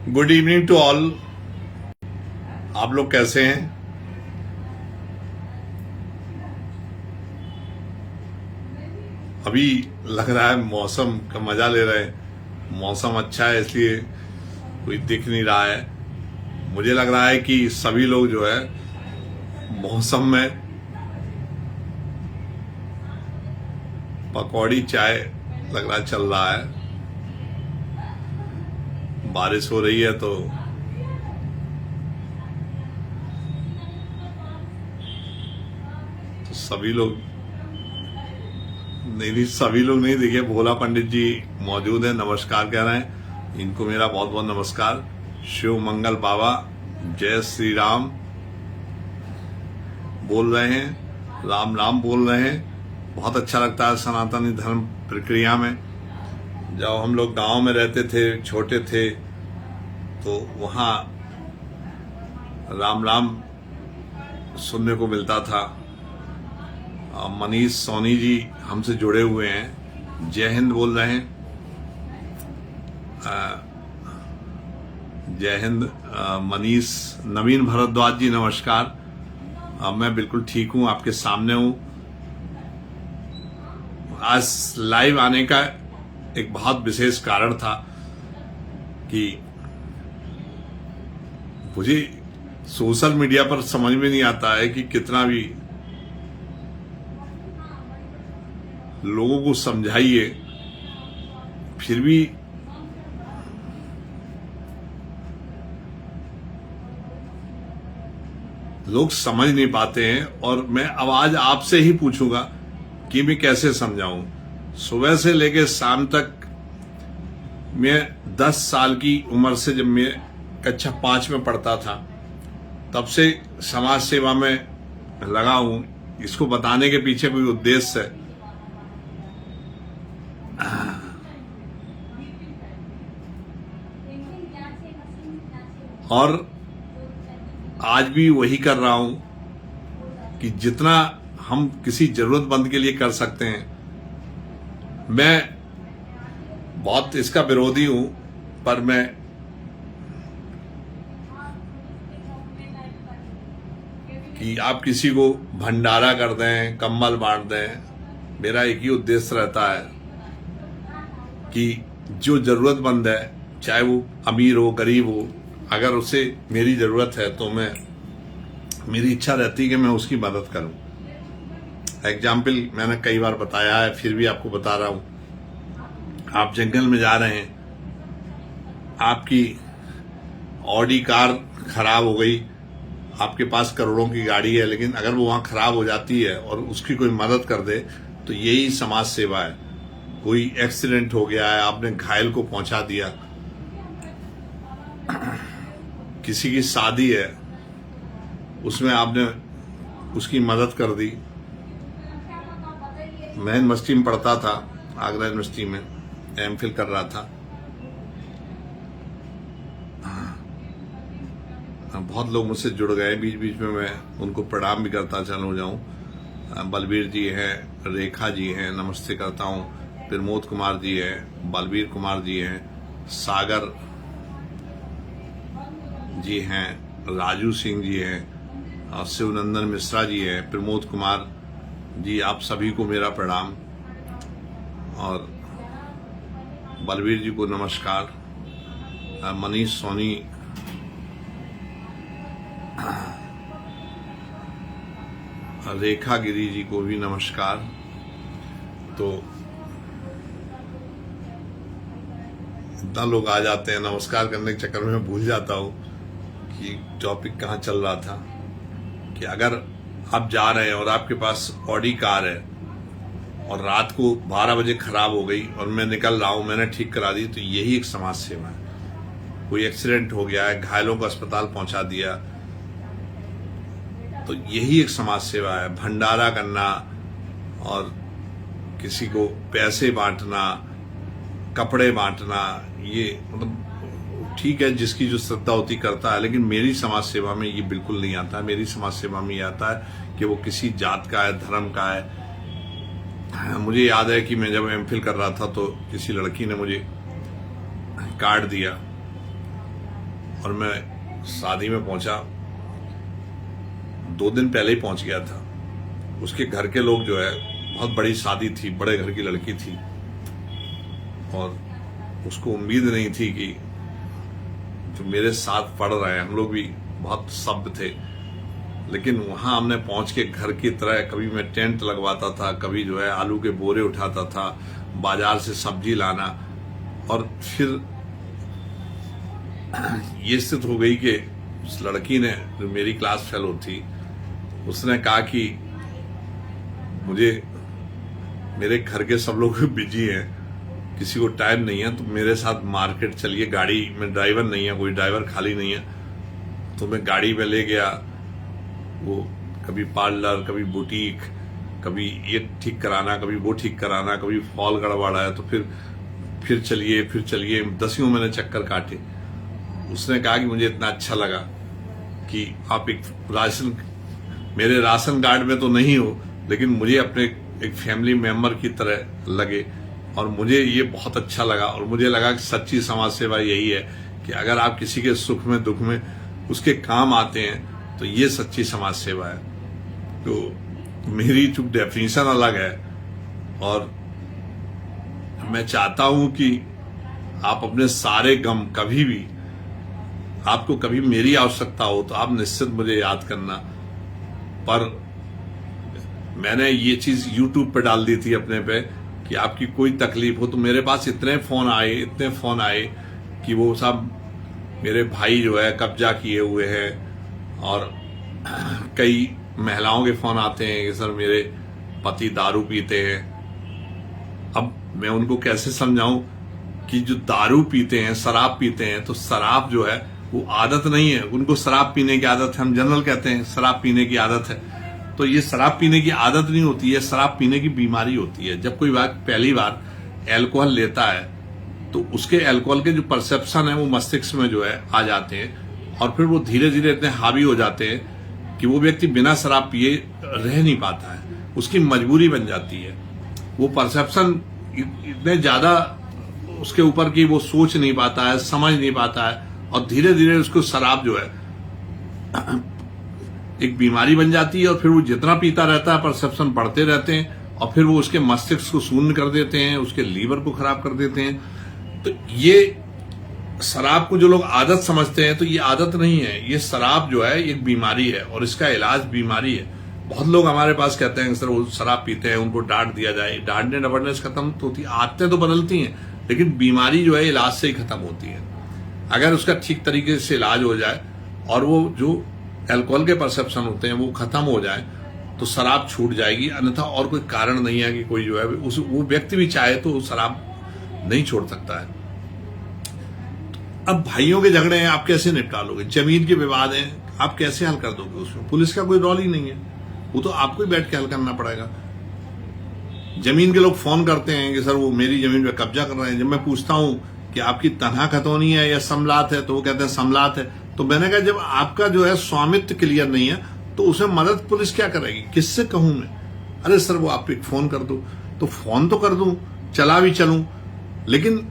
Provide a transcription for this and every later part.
Good evening to all. आप लोग कैसे हैं? अभी लग रहा है मौसम का मजा ले रहे हैं। मौसम अच्छा है इसलिए कोई दिख नहीं रहा है। मुझे लग रहा है कि सभी लोग जो है मौसम में पकौड़ी चाय लग रहा है चल रहा है। बारिश हो रही है तो सभी लोग नहीं, सभी लोग नहीं, देखिए भोला पंडित जी मौजूद हैं, नमस्कार कह रहे हैं। इनको मेरा बहुत बहुत नमस्कार। शिव मंगल बाबा जय श्री राम बोल रहे हैं, राम राम बोल रहे हैं। बहुत अच्छा लगता है सनातनी धर्म प्रक्रिया में। जब हम लोग गांव में रहते थे, छोटे थे, तो वहां राम राम सुनने को मिलता था। मनीष सोनी जी हमसे जुड़े हुए हैं, जय हिंद बोल रहे हैं। जय हिंद। मनीष नवीन भारद्वाज जी नमस्कार। मैं बिल्कुल ठीक हूं, आपके सामने हूं। आज लाइव आने का एक बहुत विशेष कारण था कि मुझे सोशल मीडिया पर समझ में नहीं आता है कि कितना भी लोगों को समझाइए, फिर भी लोग समझ नहीं पाते हैं। और मैं अब आज आपसे ही पूछूंगा कि मैं कैसे समझाऊं। सुबह से लेकर शाम तक मैं 10 साल की उम्र से, जब मैं कक्षा 5 में पढ़ता था, तब से समाज सेवा में लगा हूं। इसको बताने के पीछे कोई उद्देश्य है। और आज भी वही कर रहा हूं कि जितना हम किसी जरूरतमंद के लिए कर सकते हैं। मैं बहुत इसका विरोधी हूं, पर मैं कि आप किसी को भंडारा कर दें, कंबल बांट दें। मेरा एक ही उद्देश्य रहता है कि जो जरूरतमंद है, चाहे वो अमीर हो गरीब हो, अगर उसे मेरी जरूरत है तो मेरी इच्छा रहती है कि मैं उसकी मदद करूं। एग्जाम्पल मैंने कई बार बताया है, फिर भी आपको बता रहा हूं। आप जंगल में जा रहे हैं, आपकी ऑडी कार खराब हो गई, आपके पास करोड़ों की गाड़ी है, लेकिन अगर वो वहां खराब हो जाती है और उसकी कोई मदद कर दे, तो यही समाज सेवा है। कोई एक्सीडेंट हो गया है, आपने घायल को पहुंचा दिया, किसी की शादी है, उसमें आपने उसकी मदद कर दी। मैं यूनिवर्सिटी में पढ़ता था, आगरा यूनिवर्सिटी में एमफिल कर रहा था। बहुत लोग मुझसे जुड़ गए, बीच बीच में मैं उनको प्रणाम भी करता चलो जाऊं। बलबीर जी हैं, रेखा जी हैं, नमस्ते करता हूं। प्रमोद कुमार जी हैं, बलबीर कुमार जी हैं, सागर जी हैं, राजू सिंह जी हैं, शिवनंदन मिश्रा जी हैं, प्रमोद कुमार जी, आप सभी को मेरा प्रणाम। और बलबीर जी को नमस्कार। मनीष सोनी, रेखा गिरी जी को भी नमस्कार। तो इतना लोग आ जाते हैं, नमस्कार करने के चक्कर में मैं भूल जाता हूं कि टॉपिक कहाँ चल रहा था। कि अगर आप जा रहे हैं और आपके पास ऑडी कार है और रात को 12 बजे खराब हो गई और मैं निकल रहा हूं, मैंने ठीक करा दी, तो यही एक समाज सेवा है। कोई एक्सीडेंट हो गया है, घायलों को अस्पताल पहुंचा दिया, तो यही एक समाज सेवा है। भंडारा करना और किसी को पैसे बांटना, कपड़े बांटना, ये मतलब ठीक है, जिसकी जो श्रद्धा होती करता है, लेकिन मेरी समाज सेवा में ये बिल्कुल नहीं आता। मेरी समाज सेवा में ये आता है कि वो किसी जात का है, धर्म का है। मुझे याद है कि मैं जब एमफिल कर रहा था तो किसी लड़की ने मुझे कार्ड दिया और मैं शादी में पहुंचा, 2 दिन पहले ही पहुंच गया था। उसके घर के लोग जो है, बहुत बड़ी शादी थी, बड़े घर की लड़की थी और उसको उम्मीद नहीं थी कि जो मेरे साथ पढ़ रहे हैं, हम लोग भी बहुत सभ्य थे, लेकिन वहां हमने पहुंच के घर की तरह, कभी मैं टेंट लगवाता था, कभी जो है आलू के बोरे उठाता था, बाजार से सब्जी लाना। और फिर ये स्थिति हो गई कि उस लड़की ने, जो मेरी क्लास फेलो थी, उसने कहा कि मुझे, मेरे घर के सब लोग बिजी हैं, किसी को टाइम नहीं है, तो मेरे साथ मार्केट चलिए, गाड़ी में ड्राइवर नहीं है, कोई ड्राइवर खाली नहीं है। तो मैं गाड़ी में ले गया, वो कभी पार्लर, कभी बुटीक, कभी ये ठीक कराना, कभी वो ठीक कराना, कभी फॉल गड़बड़ा है, तो फिर चलिए 10 मैंने चक्कर काटे। उसने कहा कि मुझे इतना अच्छा लगा कि आप मेरे राशन कार्ड में तो नहीं हो, लेकिन मुझे अपने एक फैमिली मेंबर की तरह लगे और मुझे ये बहुत अच्छा लगा। और मुझे लगा कि सच्ची समाज सेवा यही है कि अगर आप किसी के सुख में दुख में उसके काम आते हैं तो ये सच्ची समाज सेवा है। तो मेरी चूंकि डेफिनेशन अलग है और मैं चाहता हूं कि आप अपने सारे गम, कभी भी आपको कभी मेरी आवश्यकता हो तो आप निश्चित मुझे याद करना। पर मैंने ये चीज YouTube पे डाल दी थी अपने पे कि आपकी कोई तकलीफ हो तो मेरे पास इतने फोन आए कि वो सब मेरे भाई जो है कब्जा किए हुए हैं और कई महिलाओं के फोन आते हैं कि सर मेरे पति दारू पीते हैं। अब मैं उनको कैसे समझाऊं कि जो दारू पीते हैं, शराब पीते हैं, तो शराब जो है वो आदत नहीं है, उनको शराब पीने की आदत है। हम जनरल कहते हैं शराब पीने की आदत है, तो ये शराब पीने की आदत नहीं होती है, शराब पीने की बीमारी होती है। जब कोई पहली बार अल्कोहल लेता है तो उसके अल्कोहल के जो परसेप्शन है वो मस्तिष्क में जो है आ जाते हैं और फिर वो धीरे धीरे इतने हावी हो जाते हैं कि वो व्यक्ति बिना शराब पिए रह नहीं पाता है, उसकी मजबूरी बन जाती है। वो परसेप्शन इतने ज्यादा उसके ऊपर की वो सोच नहीं पाता है, समझ नहीं पाता है और धीरे धीरे उसको शराब जो है एक बीमारी बन जाती है और फिर वो जितना पीता रहता है परसेप्शन बढ़ते रहते हैं और फिर वो उसके मस्तिष्क को शून्य कर देते हैं, उसके लीवर को खराब कर देते हैं। तो ये शराब को जो लोग आदत समझते हैं तो ये आदत नहीं है, ये शराब जो है एक बीमारी है और इसका इलाज बीमारी है। बहुत लोग हमारे पास कहते हैं सर वो शराब पीते हैं उनको डांट दिया जाए, डांटने डपटने से खत्म तो होती, आदतें तो बदलती हैं लेकिन बीमारी जो है इलाज से ही खत्म होती है। अगर उसका ठीक तरीके से इलाज हो जाए और वो जो अल्कोहल के परसेप्शन होते हैं वो खत्म हो जाए तो शराब छूट जाएगी। अन्यथा और कोई कारण नहीं है कि कोई जो है वो व्यक्ति भी चाहे तो शराब नहीं छोड़ सकता है। अब भाइयों के झगड़े हैं, आप कैसे निपटा लोगे? जमीन के विवाद हैं, आप कैसे हल कर दोगे? उसमें पुलिस का कोई रोल ही नहीं है, वो तो आपको ही बैठ के हल करना पड़ेगा। जमीन के लोग फोन करते हैं कि सर वो मेरी जमीन पे कब्जा कर रहे हैं। जब मैं पूछता हूं कि आपकी तनहा खतौनी है या समलात है तो वो कहते हैं समलात है। तो मैंने कहा जब आपका जो है स्वामित्व क्लियर नहीं है तो उसे मदद पुलिस क्या करेगी? किससे कहूं मैं? अरे सर वो आप एक फोन कर दो, तो फोन तो कर दूं, चला भी चलूं, लेकिन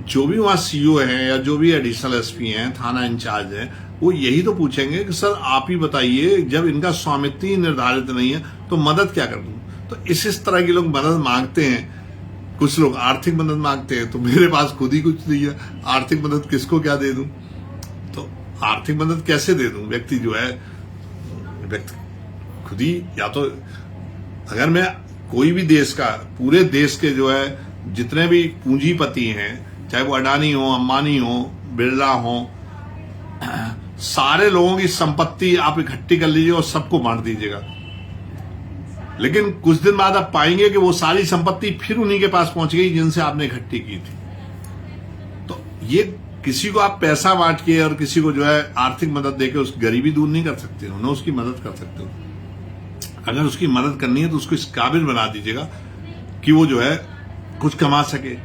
जो भी वहां सीओ हैं या जो भी एडिशनल एसपी हैं, थाना इंचार्ज हैं, वो यही तो पूछेंगे कि सर आप ही बताइए, जब इनका स्वामित्व ही निर्धारित नहीं है तो मदद क्या कर दूं? तो इस तरह के लोग मदद मांगते हैं। कुछ लोग आर्थिक मदद मांगते हैं, तो मेरे पास खुद ही कुछ नहीं है, आर्थिक मदद किसको क्या दे दूं? तो आर्थिक मदद कैसे दे दूं? व्यक्ति जो है खुद ही, या तो अगर मैं कोई भी देश का, पूरे देश के जो है जितने भी पूंजीपति हैं, चाहे वो अडानी हो, अंबानी हो, बिरला हो, सारे लोगों की संपत्ति आप इकट्ठी कर लीजिए और सबको बांट दीजिएगा, लेकिन कुछ दिन बाद आप पाएंगे कि वो सारी संपत्ति फिर उन्हीं के पास पहुंच गई जिनसे आपने इकट्ठी की थी। तो ये किसी को आप पैसा बांट के और किसी को जो है आर्थिक मदद देके उस गरीबी दूर नहीं कर सकते हो, ना उसकी मदद कर सकते हो। अगर उसकी मदद करनी है तो उसको इस काबिल बना दीजिएगा कि वो जो है कुछ कमा सके।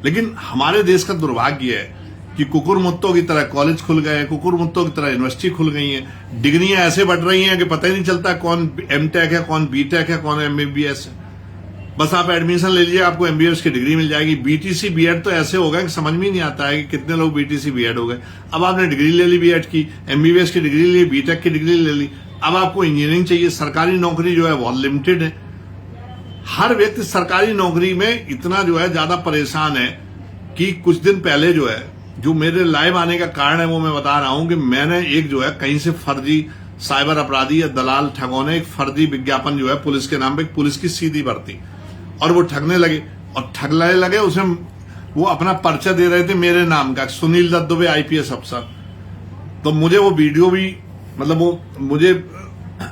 लेकिन हमारे देश का दुर्भाग्य है कि कुकुर मुत्तों की तरह कॉलेज खुल गए, कुकुर मुत्तों की तरह यूनिवर्सिटी खुल गई हैं, डिग्रियां ऐसे बढ़ रही हैं कि पता ही नहीं चलता कौन एमटेक है, कौन बीटेक है, कौन एमबीबीएस है। बस आप एडमिशन ले लीजिए, आपको एमबीबीएस की डिग्री मिल जाएगी। बीटीसी बीएड तो ऐसे हो गए कि समझ में ही नहीं आता है कि कितने लोग बीटीसी बीएड हो गए। अब आपने डिग्री ले ली बीएड की, एमबीबीएस की डिग्री ली, बीटेक की डिग्री ले ली, अब आपको इंजीनियरिंग चाहिए। सरकारी नौकरी जो है बहुत लिमिटेड है। हर व्यक्ति सरकारी नौकरी में इतना जो है ज्यादा परेशान है कि कुछ दिन पहले जो है, जो मेरे लाइव आने का कारण है वो मैं बता रहा हूं कि मैंने एक जो है कहीं से फर्जी साइबर अपराधी या दलाल ठगों ने एक फर्जी विज्ञापन जो है पुलिस के नाम पे, पुलिस की सीधी भर्ती, और वो ठगने लगे और ठगने लगे। उसमें वो अपना पर्चा दे रहे थे मेरे नाम का, सुनील दत्त दुबे आईपीएस अफसर। तो मुझे वो वीडियो भी, मतलब वो मुझे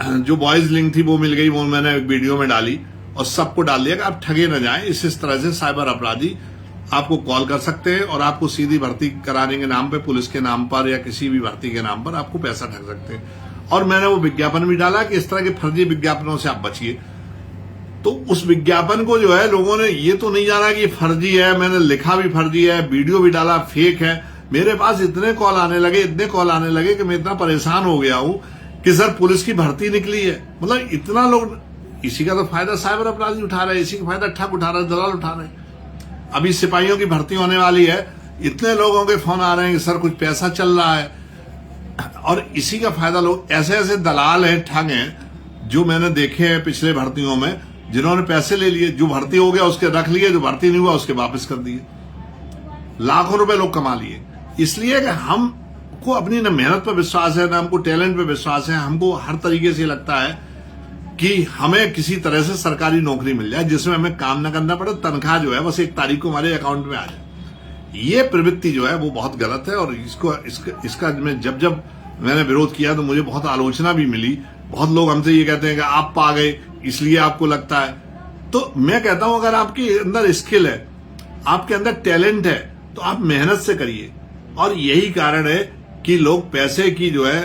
जो वॉइस लिंक थी वो मिल गई, वो मैंने वीडियो में डाली और सबको डाल दिया कि आप ठगे न जाएं। इस तरह से साइबर अपराधी आपको कॉल कर सकते हैं और आपको सीधी भर्ती कराने के नाम पे, पुलिस के नाम पर या किसी भी भर्ती के नाम पर आपको पैसा ठग सकते हैं। और मैंने वो विज्ञापन भी डाला कि इस तरह के फर्जी विज्ञापनों से आप बचिए। तो उस विज्ञापन को जो है लोगों ने ये तो नहीं जाना कि ये फर्जी है, मैंने लिखा भी फर्जी है, वीडियो भी डाला फेक है। मेरे पास इतने कॉल आने लगे कि मैं इतना परेशान हो गया हूं कि सर पुलिस की भर्ती निकली है। मतलब इतना लोग, इसी का तो फायदा साइबर अपराधी उठा रहे हैं, इसी का फायदा ठग उठा रहे हैं, दलाल उठा रहे हैं। अभी सिपाहियों की भर्ती होने वाली है, इतने लोगों के फोन आ रहे हैं कि सर कुछ पैसा चल रहा है, और इसी का फायदा लोग, ऐसे ऐसे दलाल हैं, ठग हैं जो मैंने देखे हैं पिछले भर्तियों में, जिन्होंने पैसे ले लिए, जो भर्ती हो गया उसके रख लिए, जो भर्ती नहीं हुआ उसके वापस कर दिए। लाखों रुपए लोग कमा लिए। इसलिए कि हमको अपनी न मेहनत पर विश्वास है, न हमको टैलेंट पर विश्वास है। हमको हर तरीके से लगता है कि हमें किसी तरह से सरकारी नौकरी मिल जाए जिसमें हमें काम न करना पड़े, तनख्वाह जो है बस 1 तारीख को हमारे अकाउंट में आ जाए। ये प्रवृत्ति जो है वो बहुत गलत है, और इसका मैं जब मैंने विरोध किया तो मुझे बहुत आलोचना भी मिली। बहुत लोग हमसे ये कहते हैं कि आप पा गए इसलिए आपको लगता है। तो मैं कहता हूं अगर आपके अंदर स्किल है, आपके अंदर टैलेंट है, तो आप मेहनत से करिए। और यही कारण है कि लोग पैसे की जो है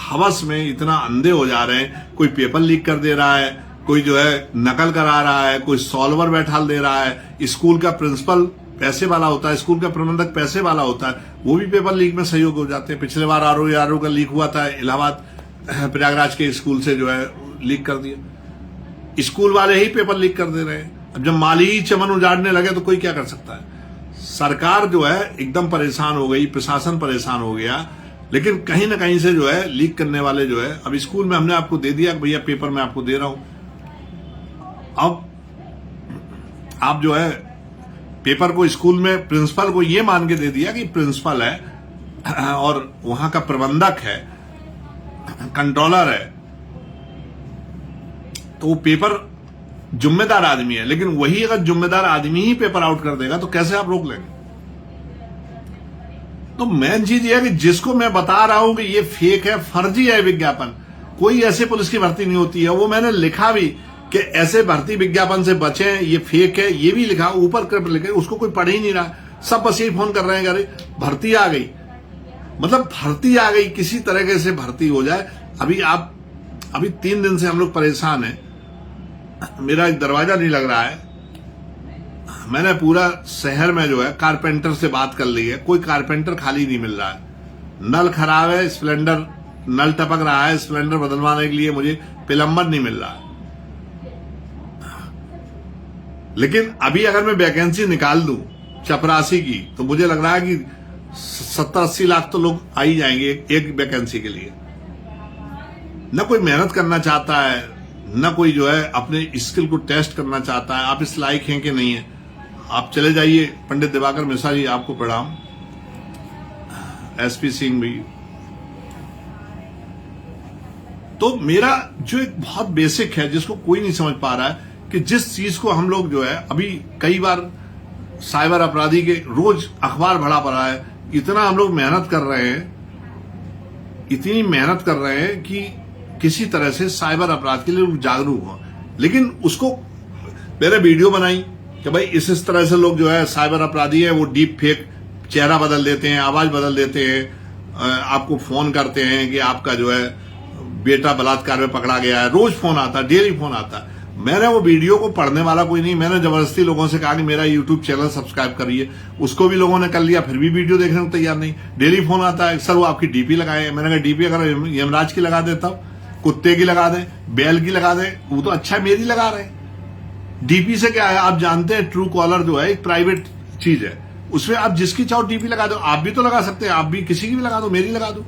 हवस में इतना अंधे हो जा रहे हैं। कोई पेपर लीक कर दे रहा है, कोई जो है नकल करा रहा है, कोई सॉल्वर बैठा दे रहा है। स्कूल का प्रिंसिपल पैसे वाला होता है, स्कूल का प्रबंधक पैसे वाला होता है, वो भी पेपर लीक में सहयोग हो जाते हैं। पिछले बार आरओ का लीक हुआ था, इलाहाबाद प्रयागराज के स्कूल से जो है लीक कर दिया। स्कूल वाले ही पेपर लीक कर दे रहे हैं। अब जब माली ही चमन उजाड़ने लगे तो कोई क्या कर सकता है। सरकार जो है एकदम परेशान हो गई, प्रशासन परेशान हो गया, लेकिन कहीं ना कहीं से जो है लीक करने वाले जो है, अब स्कूल में हमने आपको दे दिया भैया पेपर मैं आपको दे रहा हूं, अब आप जो है पेपर को स्कूल में प्रिंसिपल को ये मान के दे दिया कि प्रिंसिपल है और वहां का प्रबंधक है, कंट्रोलर है, तो वो पेपर जिम्मेदार आदमी है। लेकिन वही अगर जिम्मेदार आदमी ही पेपर आउट कर देगा तो कैसे आप रोक लेंगे। तो मेन चीज ये है कि जिसको मैं बता रहा हूं कि ये फेक है, फर्जी है विज्ञापन, कोई ऐसे पुलिस की भर्ती नहीं होती है। वो मैंने लिखा भी कि ऐसे भर्ती विज्ञापन से बचें, ये फेक है, ये भी लिखा ऊपर कर लिखे, उसको कोई पढ़ ही नहीं रहा। सब बस यही फोन कर रहे हैं, अरे भर्ती आ गई, मतलब भर्ती आ गई, किसी तरीके से भर्ती हो जाए। अभी 3 दिन से हम लोग परेशान हैं। मेरा एक दरवाजा नहीं लग रहा है। मैंने पूरा शहर में जो है कारपेंटर से बात कर ली है, कोई कारपेंटर खाली नहीं मिल रहा है। नल खराब है, स्प्लेंडर नल टपक रहा है, स्प्लेंडर बदलवाने के लिए मुझे प्लम्बर नहीं मिल रहा है। लेकिन अभी अगर मैं वैकेंसी निकाल दूं चपरासी की, तो मुझे लग रहा है कि 70-80 लाख तो लोग आ ही जाएंगे एक वैकेंसी के लिए। न कोई मेहनत करना चाहता है, न कोई जो है अपने स्किल को टेस्ट करना चाहता है। आप इस लायक हैं कि नहीं है। आप चले जाइए, पंडित दिवाकर मिश्रा जी आपको प्रणाम, एसपी सिंह भी। तो मेरा जो एक बहुत बेसिक है जिसको कोई नहीं समझ पा रहा है, कि जिस चीज को हम लोग जो है अभी कई बार साइबर अपराधी के रोज अखबार भरा पड़ा है, इतना हम लोग मेहनत कर रहे हैं, इतनी मेहनत कर रहे हैं कि किसी तरह से साइबर अपराध के लिए जागरूक हो। लेकिन उसको मैंने वीडियो बनाई कि भाई इस तरह से लोग जो है साइबर अपराधी है, वो डीप फेक चेहरा बदल देते हैं, आवाज बदल देते हैं, आपको फोन करते हैं कि आपका जो है बेटा बलात्कार में पकड़ा गया है। रोज फोन आता है, डेली फोन आता है। मैंने वो वीडियो को पढ़ने वाला कोई नहीं, मैंने जबरदस्ती लोगों से कहा कि मेरा यूट्यूब चैनल सब्सक्राइब करिए, उसको भी लोगों ने कर लिया, फिर भी वीडियो देखने को तैयार नहीं। डेली फोन आता है, सर वो आपकी डीपी लगाए। मैंने कहा डीपी अगर यमराज की लगा देता, कुत्ते की लगा दें, बैल की लगा दें, वो तो अच्छा मेरी लगा रहे। डीपी से क्या है, आप जानते हैं ट्रू कॉलर जो है एक प्राइवेट चीज है, उसमें आप जिसकी चाहो डीपी लगा दो। आप भी तो लगा सकते हैं, आप भी किसी की भी लगा दो, मेरी लगा दो।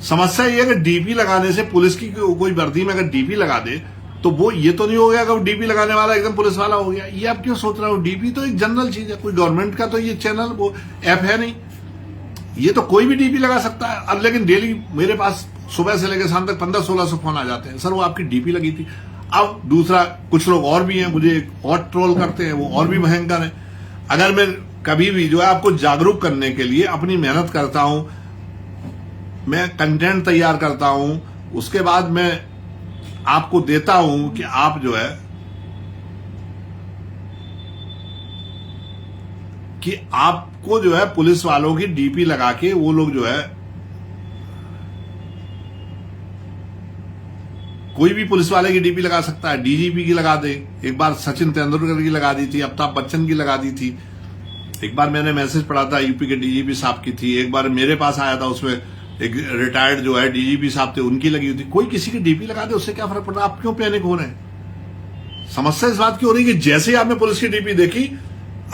समस्या ये है कि डीपी लगाने से पुलिस की कोई वर्दी में अगर डीपी लगा दे तो वो ये तो नहीं हो गया कि वो डीपी लगाने वाला एकदम पुलिस वाला हो गया। ये आप क्यों सोच रहे हो? डीपी तो एक जनरल चीज है, कोई गवर्नमेंट का तो ये चैनल वो ऐप है नहीं, ये तो कोई भी डीपी लगा सकता है। अब लेकिन डेली मेरे पास सुबह से लेकर शाम तक 1500-1600 फोन आ जाते हैं, सर वो आपकी डीपी लगी थी। अब दूसरा, कुछ लोग और भी हैं मुझे और ट्रोल करते हैं, वो और भी भयंकर है। अगर मैं कभी भी जो है आपको जागरूक करने के लिए अपनी मेहनत करता हूं, मैं कंटेंट तैयार करता हूं, उसके बाद मैं आपको देता हूं कि आप जो है कि आपको जो है पुलिस वालों की डीपी लगा के वो लोग जो है, कोई भी पुलिस वाले की डीपी लगा सकता है, डीजीपी की लगा दे। एक बार सचिन तेंदुलकर की लगा दी थी, अमिताभ बच्चन की लगा दी थी। एक बार मैंने मैसेज पढ़ा था यूपी के डीजीपी साहब की थी। एक बार मेरे पास आया था, उसमें एक रिटायर्ड जो है डीजीपी साहब थे, उनकी लगी हुई थी। कोई किसी की डीपी लगा दे, उससे क्या फर्क पड़ रहा है? आप क्यों पैनिक हो रहे हैं? समस्या इस बात की हो रही है कि जैसे ही आपने पुलिस की डीपी देखी,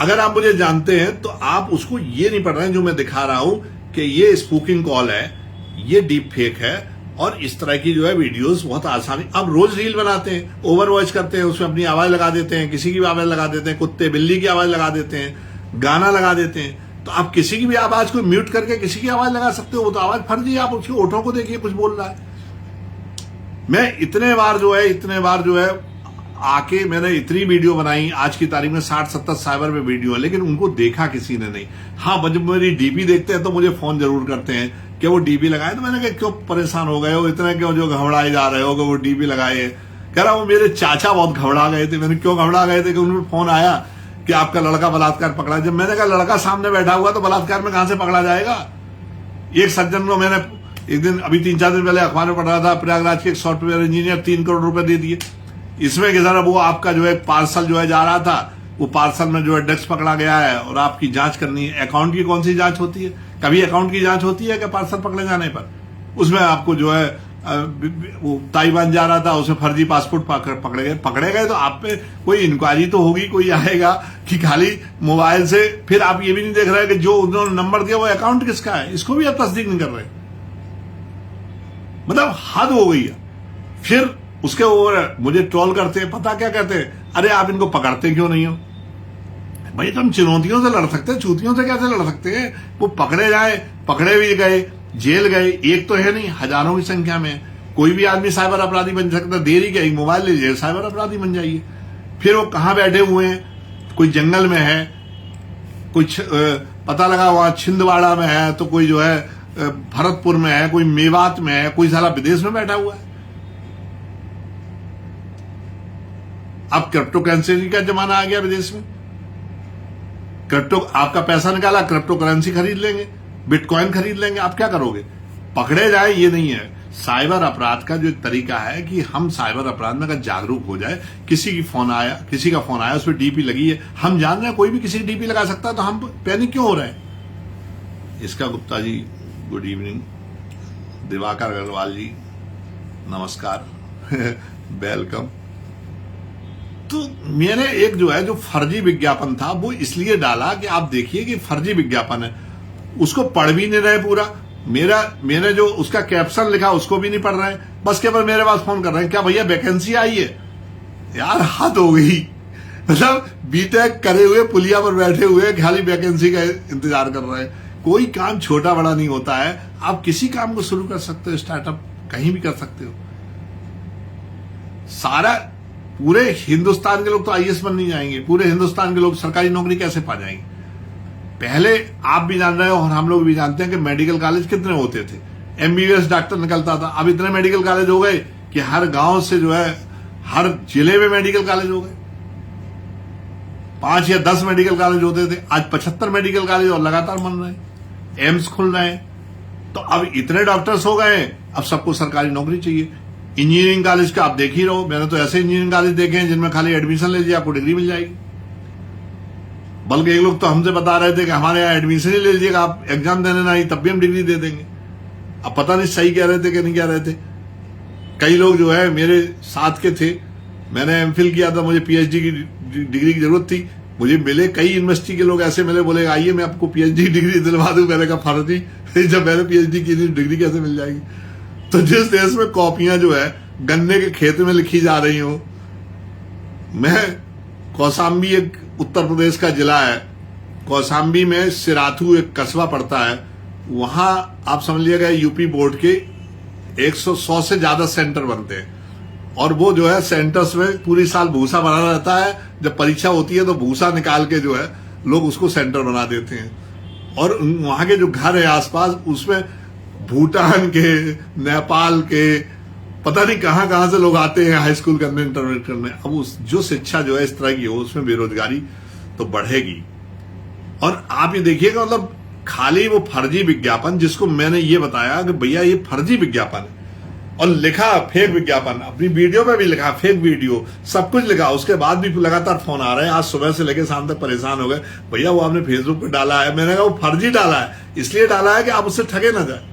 अगर आप मुझे जानते हैं तो आप उसको ये नहीं पढ़ रहे हैं जो मैं दिखा रहा हूं कि ये स्पूकिंग कॉल है, ये डीप फेक है, और इस तरह की जो है वीडियोस बहुत आसानी। अब रोज रील बनाते हैं, ओवर वॉइस करते हैं, उसमें अपनी आवाज लगा देते हैं, किसी की भी आवाज लगा देते हैं, कुत्ते बिल्ली की आवाज लगा देते हैं, गाना लगा देते हैं। तो आप किसी की भी आवाज को म्यूट करके किसी की आवाज लगा सकते हो, वो तो आवाज फर्जी है। आप उसके ओठों को देखिए, कुछ बोल रहा है। मैं इतने बार जो है आके मैंने इतनी वीडियो बनाई, आज की तारीख में 60-70 साइबर में वीडियो है, लेकिन उनको देखा किसी ने नहीं। हाँ, जब मेरी डीपी देखते हैं तो मुझे फोन जरूर करते हैं कि वो डीपी लगाए। तो मैंने कहा क्यों परेशान हो गए हो इतना, क्यों जो घबराए जा रहे हो कि वो डीपी लगाए? कह रहा वो मेरे चाचा बहुत घबरा गए थे। मैंने क्यों घबरा गए थे? कि उनमें फोन आया कि आपका लड़का बलात्कार पकड़ा। जब मैंने कहा लड़का सामने बैठा हुआ तो बलात्कार में कहां से पकड़ा जाएगा? एक सज्जन को मैंने एक दिन, अभी 3-4 दिन पहले अखबार में पढ़ रहा था, प्रयागराज के एक सॉफ्टवेयर इंजीनियर 3 करोड़ रुपए दे दिए। इसमें कि सर वो आपका जो है पार्सल जो है जा रहा था, वो पार्सल में जो है ड्रग्स पकड़ा गया है और आपकी जांच करनी है। अकाउंट की कौन सी जांच होती है? कभी अकाउंट की जांच होती है कि पार्सल पकड़े जाने पर? उसमें आपको जो है वो ताइवान जा रहा था, उसे फर्जी पासपोर्ट पकड़े गए तो आप पे कोई इंक्वायरी तो होगी, कोई आएगा कि खाली मोबाइल से। फिर आप ये भी नहीं देख रहे कि जो उन्होंने नंबर दिया वो अकाउंट किसका है, इसको भी आप तस्दीक नहीं कर रहे। मतलब हद हो गई है। फिर उसके ऊपर मुझे ट्रोल करते हैं, पता क्या कहते हैं? अरे आप इनको पकड़ते क्यों नहीं हो? भाई तुम चुनौतियों से लड़ सकते हैं, चूतियों से कैसे लड़ सकते हैं? वो पकड़े जाए, पकड़े भी गए, जेल गए, एक तो है नहीं, हजारों की संख्या में। कोई भी आदमी साइबर अपराधी बन सकता है। देरी क्या, एक मोबाइल लीजिए साइबर अपराधी बन जाइए। फिर वो कहां बैठे हुए हैं? कोई जंगल में है, कोई पता लगा वहां छिंदवाड़ा में है, तो कोई जो है भरतपुर में है, कोई मेवात में है, कोई साला विदेश में बैठा हुआ है। अब क्रिप्टो करेंसी का जमाना आ गया विदेश में। क्रिप्टो, आपका पैसा निकाला, क्रिप्टो करेंसी खरीद लेंगे, बिटकॉइन खरीद लेंगे। आप क्या करोगे? पकड़े जाए ये नहीं है। साइबर अपराध का जो एक तरीका है कि हम साइबर अपराध में अगर जागरूक हो जाए, किसी का फोन आया उस पर डीपी लगी है, हम जान रहे हैं कोई भी किसी की डीपी लगा सकता है, तो हम पैनिक क्यों हो रहे हैं? इसका गुप्ता जी गुड इवनिंग, दिवाकर अग्रवाल जी नमस्कार वेलकम। तो मैंने एक जो है जो फर्जी विज्ञापन था वो इसलिए डाला कि आप देखिए कि फर्जी विज्ञापन है, उसको पढ़ भी नहीं रहे पूरा। मैंने जो उसका कैप्शन लिखा उसको भी नहीं पढ़ रहे हैं, बस केवल मेरे पास फोन कर रहे हैं, क्या भैया वैकेंसी आई है? यार हद हो गई। मतलब बीटेक करे हुए पुलिया पर बैठे हुए खाली वैकेंसी का इंतजार कर रहे हैं। कोई काम छोटा बड़ा नहीं होता है। आप किसी काम को शुरू कर सकते हो, स्टार्टअप कहीं भी कर सकते हो। सारा पूरे हिंदुस्तान के लोग तो आईएएस बन नहीं जाएंगे, पूरे हिंदुस्तान के लोग सरकारी नौकरी कैसे पा जाएंगे? पहले आप भी जान रहे हो और हम लोग भी जानते हैं कि मेडिकल कॉलेज कितने होते थे, एमबीबीएस डॉक्टर निकलता था। अब इतने मेडिकल कॉलेज हो गए कि हर गांव से जो है हर जिले में मेडिकल कॉलेज हो गए। 5 या 10 मेडिकल कॉलेज होते थे, आज 75 मेडिकल कॉलेज और लगातार बन रहे हैं, एम्स खुल रहे हैं। तो अब इतने डॉक्टर्स हो गए, अब सबको सरकारी नौकरी चाहिए। इंजीनियरिंग कॉलेज का आप देख ही रहो, मैंने तो ऐसे इंजीनियरिंग कॉलेज देखे हैं जिनमें खाली एडमिशन ले लीजिए आपको डिग्री मिल जाएगी। बल्कि एक लोग तो हमसे बता रहे थे कि हमारे यहाँ एडमिशन ही ले लीजिएगा, आप एग्जाम देने ना आई तब भी हम डिग्री दे देंगे। अब पता नहीं सही कह रहे थे कि नहीं कह रहे थे। कई लोग जो है मेरे साथ के थे, मैंने एमफिल किया था, मुझे पीएचडी की डिग्री की जरूरत थी, मुझे मिले कई यूनिवर्सिटी के लोग ऐसे मिले, बोले आइए मैं आपको पीएचडी डिग्री दिलवा दूं। मैंने कहा फर्जी, जब मैंने पीएचडी की थी डिग्री कैसे मिल जाएगी। तो जिस देश में कॉपियां जो है गन्ने के खेत में लिखी जा रही हो, मैं कौशाम्बी एक उत्तर प्रदेश का जिला है, कौशाम्बी में सिराथू एक कस्बा पड़ता है, वहां आप समझ लीजिएगा यूपी बोर्ड के 100 से ज्यादा सेंटर बनते हैं, और वो जो है सेंटर्स में पूरी साल भूसा बना रहता है, जब परीक्षा होती है तो भूसा निकाल के जो है लोग उसको सेंटर बना देते हैं। और वहां के जो घर है आसपास, उसमें भूटान के, नेपाल के, पता नहीं कहां कहां से लोग आते हैं हाई स्कूल करने, इंटरमीडिएट करने। अब उस जो शिक्षा जो है इस तरह की हो, उसमें बेरोजगारी तो बढ़ेगी। और आप ये देखिएगा, मतलब खाली वो फर्जी विज्ञापन, जिसको मैंने ये बताया कि भैया ये फर्जी विज्ञापन है, और लिखा फेक विज्ञापन, अपनी वीडियो में भी लिखा फेक वीडियो, सब कुछ लिखा, उसके बाद भी लगातार फोन आ रहे हैं। आज सुबह से लेकर शाम तक परेशान हो गए, भैया वो आपने फेसबुक पे डाला है। मैंने कहा वो फर्जी डाला है, इसलिए डाला है कि आप उससे ठगे ना जाए।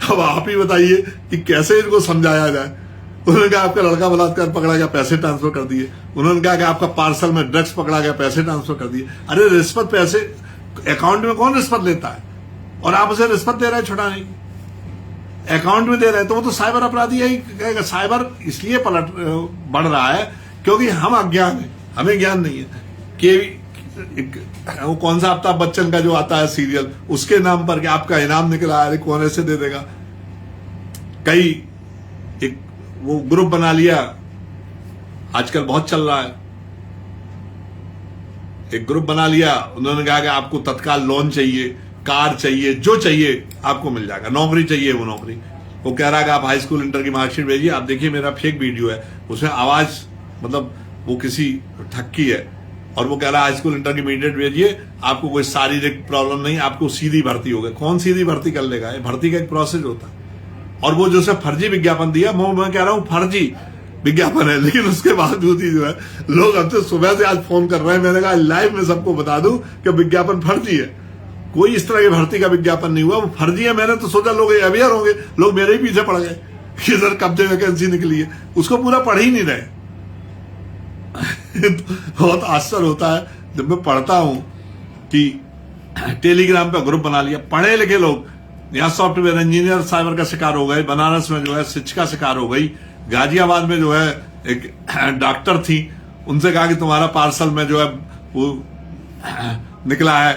अब आप ही बताइए कि कैसे इनको समझाया जाए। उन्होंने कहा आपका लड़का बलात्कार पकड़ा गया, पैसे ट्रांसफर कर दिए। उन्होंने कहा कि आपका पार्सल में ड्रग्स पकड़ा गया, पैसे ट्रांसफर कर दिए। अरे रिश्वत, पैसे अकाउंट में कौन रिश्वत लेता है, और आप उसे रिश्वत दे रहे हैं छुड़ाने की, अकाउंट में दे रहे हैं, तो वो तो साइबर अपराधी है ही कहेगा। साइबर इसलिए बढ़ रहा है क्योंकि हम अज्ञान है, हमें ज्ञान नहीं है कि वो कौन सा अमिताभ बच्चन का जो आता है सीरियल, उसके नाम पर कि आपका इनाम निकला, अरे कौन ऐसे दे देगा। कई एक वो ग्रुप बना लिया, आजकल बहुत चल रहा है, एक ग्रुप बना लिया, उन्होंने कहा कि आपको तत्काल लोन चाहिए, कार चाहिए, जो चाहिए आपको मिल जाएगा, नौकरी चाहिए, वो नौकरी। वो कह रहा है कि आप हाई स्कूल इंटर की मार्कशीट भेजिए। आप देखिए मेरा फेक वीडियो है, उसमें आवाज मतलब वो किसी ठक्की है, और वो कह रहा है हाई स्कूल इंटर की मीडिएट भेजिए, आपको कोई शारीरिक प्रॉब्लम नहीं, आपको सीधी भर्ती होगा। कौन सीधी भर्ती कर लेगा, भर्ती का एक प्रोसेस होता है। और वो जो फर्जी विज्ञापन दिया, मैं कह रहा हूं फर्जी विज्ञापन है, लेकिन उसके बावजूद ही जो है लोग हमसे सुबह से आज फोन कर रहे हैं। मैंने कहा लाइव में सबको बता दूं कि विज्ञापन फर्जी है, कोई इस तरह की भर्ती का विज्ञापन नहीं हुआ, वो फर्जी है। मैंने तो सोचा लोग अवेयर होंगे, लोग मेरे ही पीछे पड़ गए कि सर कब से वैकेंसी निकली है, उसको पूरा पढ़ ही नहीं रहे। बहुत आश्चर्य होता है जब मैं पढ़ता हूं कि टेलीग्राम पे ग्रुप बना लिया, पढ़े लिखे लोग, यहाँ सॉफ्टवेयर इंजीनियर साइबर का शिकार हो गए, बनारस में जो है शिक्षिका शिकार हो गई, गाजियाबाद में जो है एक डॉक्टर थी, उनसे कहा कि तुम्हारा पार्सल में जो है वो निकला है,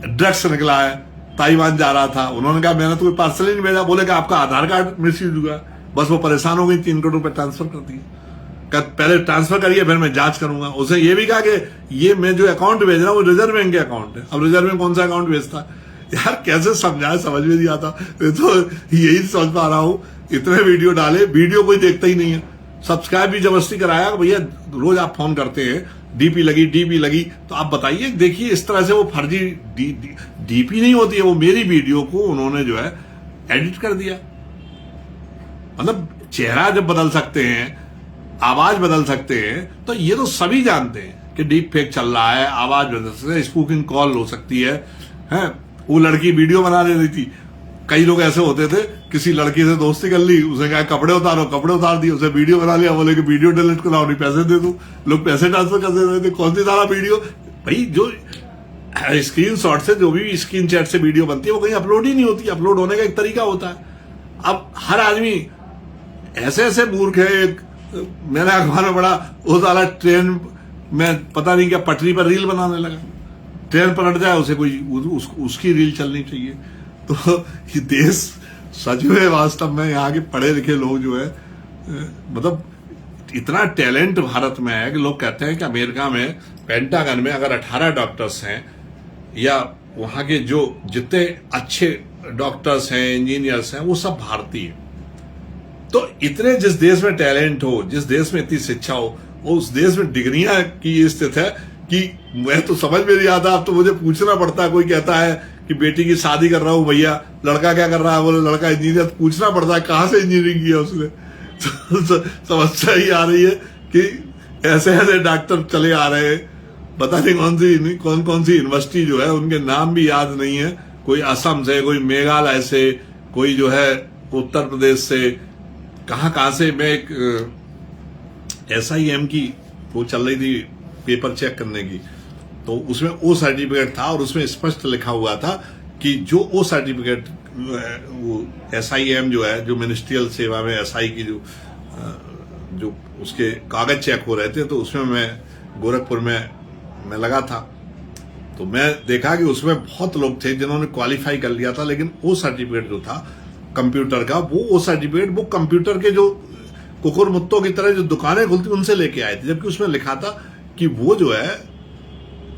ड्रग्स निकला है, ताइवान जा रहा था। उन्होंने कहा मैंने तो कोई पार्सल ही नहीं भेजा। बोले कि आपका आधार कार्ड मिसयूज हुआ। बस वो परेशान हो गई, 3 करोड़ रुपए ट्रांसफर कर दिए। पहले ट्रांसफर करिए, फिर मैं जांच करूंगा। उसे ये भी कहा कि ये मैं जो अकाउंट भेज रहा हूँ वो रिजर्व बैंक के अकाउंट है। अब रिजर्व बैंक कौन सा अकाउंट भेजता है यार, कैसे समझाए, समझ में नहीं आता। तो यही समझ पा रहा हूं, इतने वीडियो डाले, वीडियो कोई देखता ही नहीं है। सब्सक्राइब भी जबरदस्ती कराया, भैया रोज आप फोन करते हैं डीपी लगी, तो आप बताइए, देखिए इस तरह से वो फर्जी डीपी नहीं होती है, वो मेरी वीडियो को उन्होंने जो है एडिट कर दिया। मतलब चेहरा जब बदल सकते हैं, आवाज बदल सकते हैं, तो ये तो सभी जानते हैं कि डीप फेक चल रहा है, आवाज बदल सकते हैं, स्पूकिंग कॉल हो सकती है। वो लड़की वीडियो बना दे रही थी, कई लोग ऐसे होते थे, किसी लड़की से दोस्ती कर ली, उसने कहा कपड़े उतारो, कपड़े उतार दिए, उसे वीडियो बना लिया, बोले कि वीडियो डिलीट कराओ, नहीं पैसे दे दूं। लोग पैसे ट्रांसफर कर देते थे। कौन सी सारा वीडियो, भाई जो स्क्रीन शॉट से, जो भी स्क्रीन चैट से वीडियो बनती है, वो कहीं अपलोड ही नहीं होती। अपलोड होने का एक तरीका होता है। अब हर आदमी ऐसे ऐसे मूर्ख है। मैंने अखबार में पढ़ा, वो सारा ट्रेन में पता नहीं क्या पटरी पर रील बनाने लगा, ट्रेन पलट जाए उसे कोई उसकी रील चलनी चाहिए। तो ये देश सच में वास्तव में यहाँ के पढ़े लिखे लोग जो है, मतलब इतना टैलेंट भारत में है कि लोग कहते हैं कि अमेरिका में पेंटागन में अगर 18 डॉक्टर्स हैं, या वहां के जो जितने अच्छे डॉक्टर्स हैं, इंजीनियर्स हैं, वो सब भारतीय हैं। तो इतने जिस देश में टैलेंट हो, जिस देश में इतनी शिक्षा हो, उस देश में डिग्रियां की स्थिति है कि मैं तो समझ में नहीं आता। अब तो मुझे पूछना पड़ता है, कोई कहता है कि बेटी की शादी कर रहा हूं भैया, लड़का क्या कर रहा है, बोले लड़का इंजीनियर। पूछना पड़ता है कहां से इंजीनियरिंग किया उसने। तो समस्या ही आ रही है कि ऐसे ऐसे डॉक्टर चले आ रहे हैं, पता नहीं कौन सी यूनिवर्सिटी जो है, उनके नाम भी याद नहीं है। कोई असम से, कोई मेघालय से, कोई जो है उत्तर प्रदेश से, कहां से मैं एक SIM की वो चल रही थी पेपर चेक करने की, तो उसमें ओ सर्टिफिकेट था और उसमें स्पष्ट लिखा हुआ था कि जो ओ सर्टिफिकेट वो SIM जो है, जो मिनिस्ट्रियल सेवा में SI की जो उसके कागज चेक हो रहे थे, तो उसमें मैं गोरखपुर में मैं लगा था। तो मैं देखा कि उसमें बहुत लोग थे जिन्होंने क्वालिफाई कर लिया था, लेकिन वो सर्टिफिकेट जो था कंप्यूटर का, वो सर्टिफिकेट वो कंप्यूटर के जो कुकुर मुत्तों की तरह जो दुकानें खुलती उनसे लेके आए थे, जबकि उसमें लिखा था कि वो जो है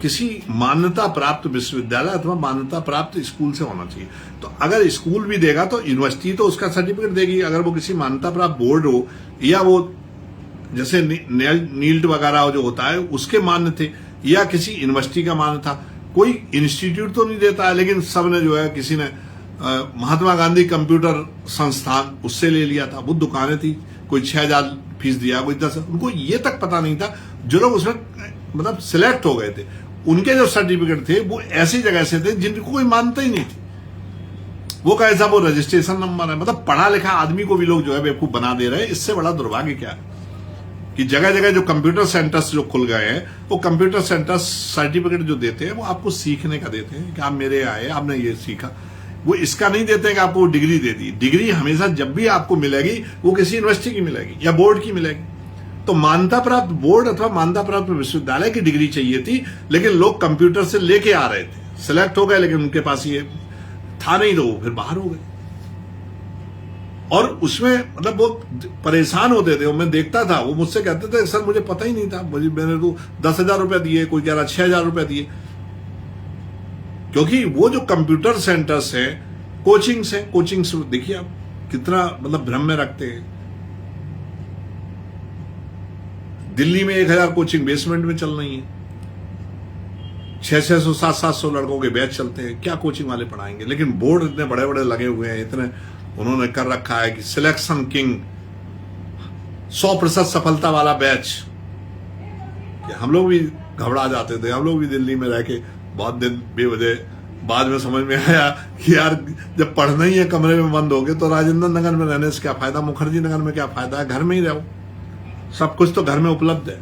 किसी मान्यता प्राप्त विश्वविद्यालय अथवा मान्यता प्राप्त स्कूल से होना चाहिए। तो अगर स्कूल भी देगा तो यूनिवर्सिटी तो उसका सर्टिफिकेट देगी, अगर वो किसी मान्यता प्राप्त बोर्ड हो या वो जैसे नील्ट वगैरह जो होता है उसके मान्य थे, या किसी यूनिवर्सिटी का मान्य था। कोई इंस्टीट्यूट तो नहीं देता है, लेकिन सबने जो है किसी ने महात्मा गांधी कंप्यूटर संस्थान उससे ले लिया था, वो दुकानें थी, कोई 6,000 फीस दिया, कोई 10। उनको ये तक पता नहीं था जो लोग उसमें मतलब सिलेक्ट हो गए थे, उनके जो सर्टिफिकेट थे वो ऐसी जगह से थे जिनको कोई मानता ही नहीं थी। वो कैसा वो रजिस्ट्रेशन नंबर है, मतलब पढ़ा लिखा आदमी को भी लोग जो है बेवकूफ बना दे रहे हैं। इससे बड़ा दुर्भाग्य क्या है कि जगह जगह जो कंप्यूटर सेंटर्स जो खुल गए हैं, वो कंप्यूटर सेंटर्स सर्टिफिकेट जो देते हैं वो आपको सीखने का देते हैं कि आप मेरे आए, आपने ये सीखा। वो इसका नहीं देते हैं कि आपको डिग्री दे दी। डिग्री हमेशा जब भी आपको मिलेगी वो किसी यूनिवर्सिटी की मिलेगी या बोर्ड की मिलेगी। तो मान्यता प्राप्त बोर्ड अथवा मान्यता प्राप्त विश्वविद्यालय की डिग्री चाहिए थी, लेकिन लोग कंप्यूटर से लेके आ रहे थे, सिलेक्ट हो गए, लेकिन उनके पास ये था नहीं, तो फिर बाहर हो गए। और उसमें मतलब वो परेशान होते थे, मैं देखता था, वो मुझसे कहते थे सर मुझे पता ही नहीं था, मैंने तो 10,000 रुपया दिए, कोई कह रहा 6,000 रुपया दिए। क्योंकि वो जो कंप्यूटर सेंटर्स हैं, कोचिंग्स देखिए आप कितना मतलब भ्रम में रखते हैं। दिल्ली में 1,000 कोचिंग बेसमेंट में चल रही है, 600 700 लड़कों के बैच चलते हैं, क्या कोचिंग वाले पढ़ाएंगे। लेकिन बोर्ड इतने बड़े बड़े लगे हुए हैं, इतने उन्होंने कर रखा है कि सिलेक्शन किंग, 100% सफलता वाला बैच। हम लोग भी घबरा जाते थे, हम लोग भी दिल्ली में रह के बहुत दिन बेवजह, बाद में समझ में आया कि यार जब पढ़ना ही है कमरे में बंद हो गए तो राजेंद्र नगर में रहने से क्या फायदा, मुखर्जी नगर में क्या फायदा है, घर में ही रहो, सब कुछ तो घर में उपलब्ध है।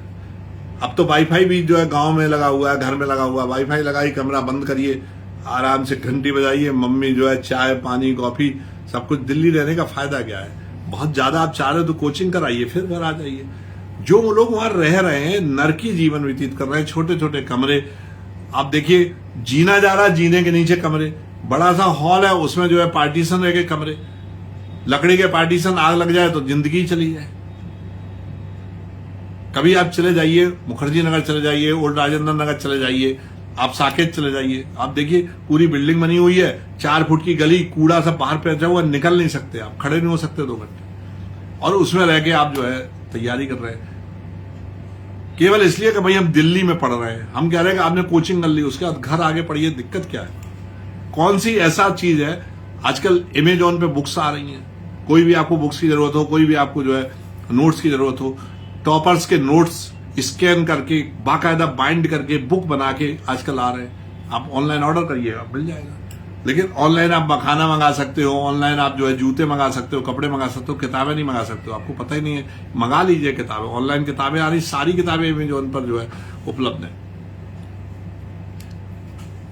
अब तो वाईफाई भी जो है गांव में लगा हुआ है, घर में लगा हुआ है, वाईफाई लगाई, कमरा बंद करिए, आराम से घंटी बजाइए, मम्मी जो है चाय पानी कॉफी सब कुछ। दिल्ली रहने का फायदा क्या है? बहुत ज्यादा आप चाह रहे हो तो कोचिंग कराइए, फिर घर आ जाइए। जो लोग वहां रह रहे हैं नरकी जीवन व्यतीत कर रहे हैं, छोटे छोटे कमरे, आप देखिए जीना जा रहा है, जीने के नीचे कमरे, बड़ा सा हॉल है उसमें जो है पार्टीशन रह गए कमरे, लकड़ी के पार्टीशन, आग लग जाए तो जिंदगी चली जाए। कभी आप चले जाइए मुखर्जी नगर, चले जाइए ओल्ड राजेंद्र नगर, चले जाइए आप साकेत, चले जाइए, आप देखिए पूरी बिल्डिंग बनी हुई है, 4 फुट की गली, कूड़ा सब बाहर पैदा हुआ, निकल नहीं सकते आप, खड़े नहीं हो सकते 2 घंटे, और उसमें रह के आप जो है तैयारी कर रहे हैं केवल इसलिए कि भाई हम दिल्ली में पढ़ रहे हैं। हम कह रहे हैं कि आपने कोचिंग कर ली, उसके बाद घर आगे पढ़िए, दिक्कत क्या है? कौन सी ऐसा चीज है? आजकल अमेजॉन पे बुक्स आ रही हैं, कोई भी आपको बुक्स की जरूरत हो, कोई भी आपको जो है नोट्स की जरूरत हो, टॉपर्स के नोट्स स्कैन करके बाकायदा बाइंड करके बुक बना के आजकल आ रहे हैं। आप ऑनलाइन ऑर्डर करिएगा, मिल जाएगा। लेकिन ऑनलाइन आप मखाना मंगा सकते हो, ऑनलाइन आप जो है जूते मंगा सकते हो, कपड़े मंगा सकते हो, किताबें नहीं मंगा सकते हो। आपको पता ही नहीं है, मंगा लीजिए किताबें, ऑनलाइन किताबें आ रही, सारी किताबें अमेजॉन पर जो है उपलब्ध है।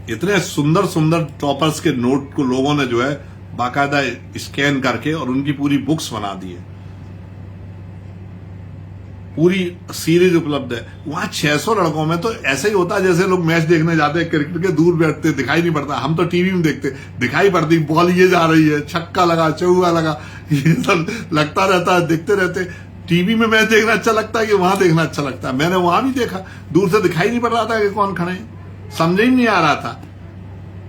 इतने सुंदर सुंदर टॉपर्स के नोट को लोगों ने जो है बाकायदा स्कैन करके और उनकी पूरी बुक्स बना दी है, पूरी सीरीज उपलब्ध है। वहां 600 लड़कों में तो ऐसा ही होता है जैसे लोग मैच देखने जाते हैं क्रिकेट के, दूर बैठते, दिखाई नहीं पड़ता। हम तो टीवी में देखते, दिखाई पड़ती, बॉल ये जा रही है, छक्का लगा, चौका लगा, ये सब लगता रहता है, देखते रहते। टीवी में मैच देखना अच्छा लगता है कि वहां देखना अच्छा लगता है? मैंने वहां भी देखा, दूर से दिखाई नहीं पड़ रहा था कि कौन खड़े हैं, समझ ही नहीं आ रहा था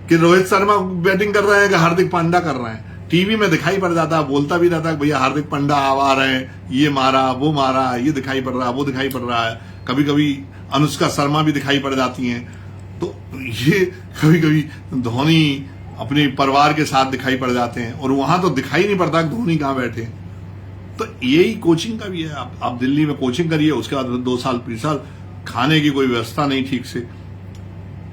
कि रोहित शर्मा बैटिंग कर रहे हैं कि हार्दिक पांड्या कर रहे हैं। टीवी में दिखाई पड़ जाता, बोलता भी रहता है भैया हार्दिक पांड्या आ रहे हैं, ये मारा, वो मारा, ये दिखाई पड़ रहा है, वो दिखाई पड़ रहा है। कभी कभी अनुष्का शर्मा भी दिखाई पड़ जाती हैं। तो ये कभी कभी धोनी अपने परिवार के साथ दिखाई पड़ जाते हैं, और वहां तो दिखाई नहीं पड़ता कि धोनी कहां बैठे हैं। तो यही कोचिंग का भी है। आप दिल्ली में कोचिंग करिए, उसके बाद 2 साल 3 साल खाने की कोई व्यवस्था नहीं ठीक से,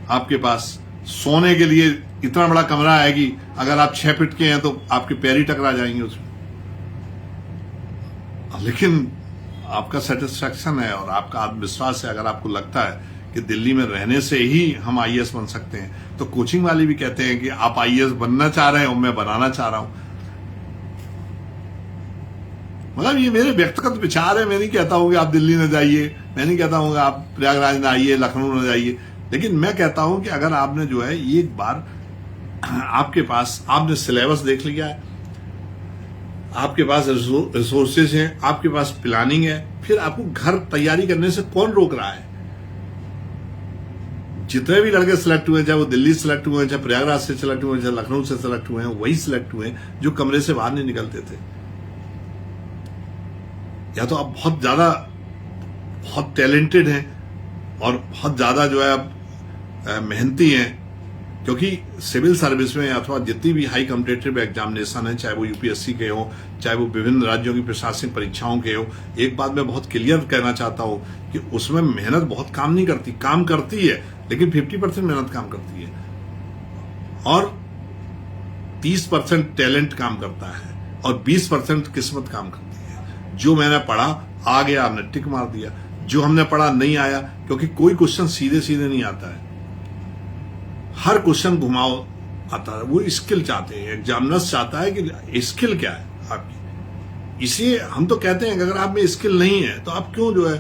आपके पास सोने के लिए इतना बड़ा कमरा है कि अगर आप 6 फीट के हैं तो आपके पैर ही टकरा जाएंगे उसमें। लेकिन आपका सेटिस्फैक्शन है और आपका आत्मविश्वास है, अगर आपको लगता है कि दिल्ली में रहने से ही हम आईएएस बन सकते हैं, तो कोचिंग वाले भी कहते हैं कि आप आईएएस बनना चाह रहे हैं और मैं बनाना चाह रहा हूं। मतलब ये मेरे व्यक्तिगत विचार है। मैं नहीं कहता हूं कि आप दिल्ली न जाइए, मैं नहीं कहता हूं कि आप प्रयागराज न आइए, लखनऊ न जाइए, लेकिन मैं कहता हूं कि अगर आपने जो है एक बार आपके पास, आपने सिलेबस देख लिया है, आपके पास रिसोर्सेज हैं, आपके पास प्लानिंग है, फिर आपको घर तैयारी करने से कौन रोक रहा है? जितने भी लड़के सिलेक्ट हुए, चाहे वो दिल्ली सिलेक्ट हुए, चाहे प्रयागराज से सिलेक्ट हुए, चाहे लखनऊ से सिलेक्ट हुए हैं, वही सिलेक्ट हुए हैं जो कमरे से बाहर नहीं निकलते थे। या तो आप बहुत टैलेंटेड हैं और बहुत ज्यादा जो है आप मेहनती हैं, क्योंकि सिविल सर्विस में अथवा जितनी भी हाई कॉम्पिटिटिव एग्जामिनेशन है, चाहे वो यूपीएससी के हो, चाहे वो विभिन्न राज्यों की प्रशासनिक परीक्षाओं के हो, एक बात मैं बहुत क्लियर कहना चाहता हूं कि उसमें मेहनत बहुत काम नहीं करती, काम करती है लेकिन 50% मेहनत काम करती है और 30% टैलेंट काम करता है और 20% किस्मत काम करती है। जो मैंने पढ़ा आ गया, आपने टिक मार दिया। जो हमने पढ़ा नहीं आया, क्योंकि कोई क्वेश्चन सीधे सीधे नहीं आता है, हर क्वेश्चन घुमाओ आता है। वो स्किल चाहते हैं, एग्जामिनर्स चाहता है कि स्किल क्या है आपकी। इसलिए हम तो कहते हैं कि अगर आप में स्किल नहीं है तो आप क्यों जो है,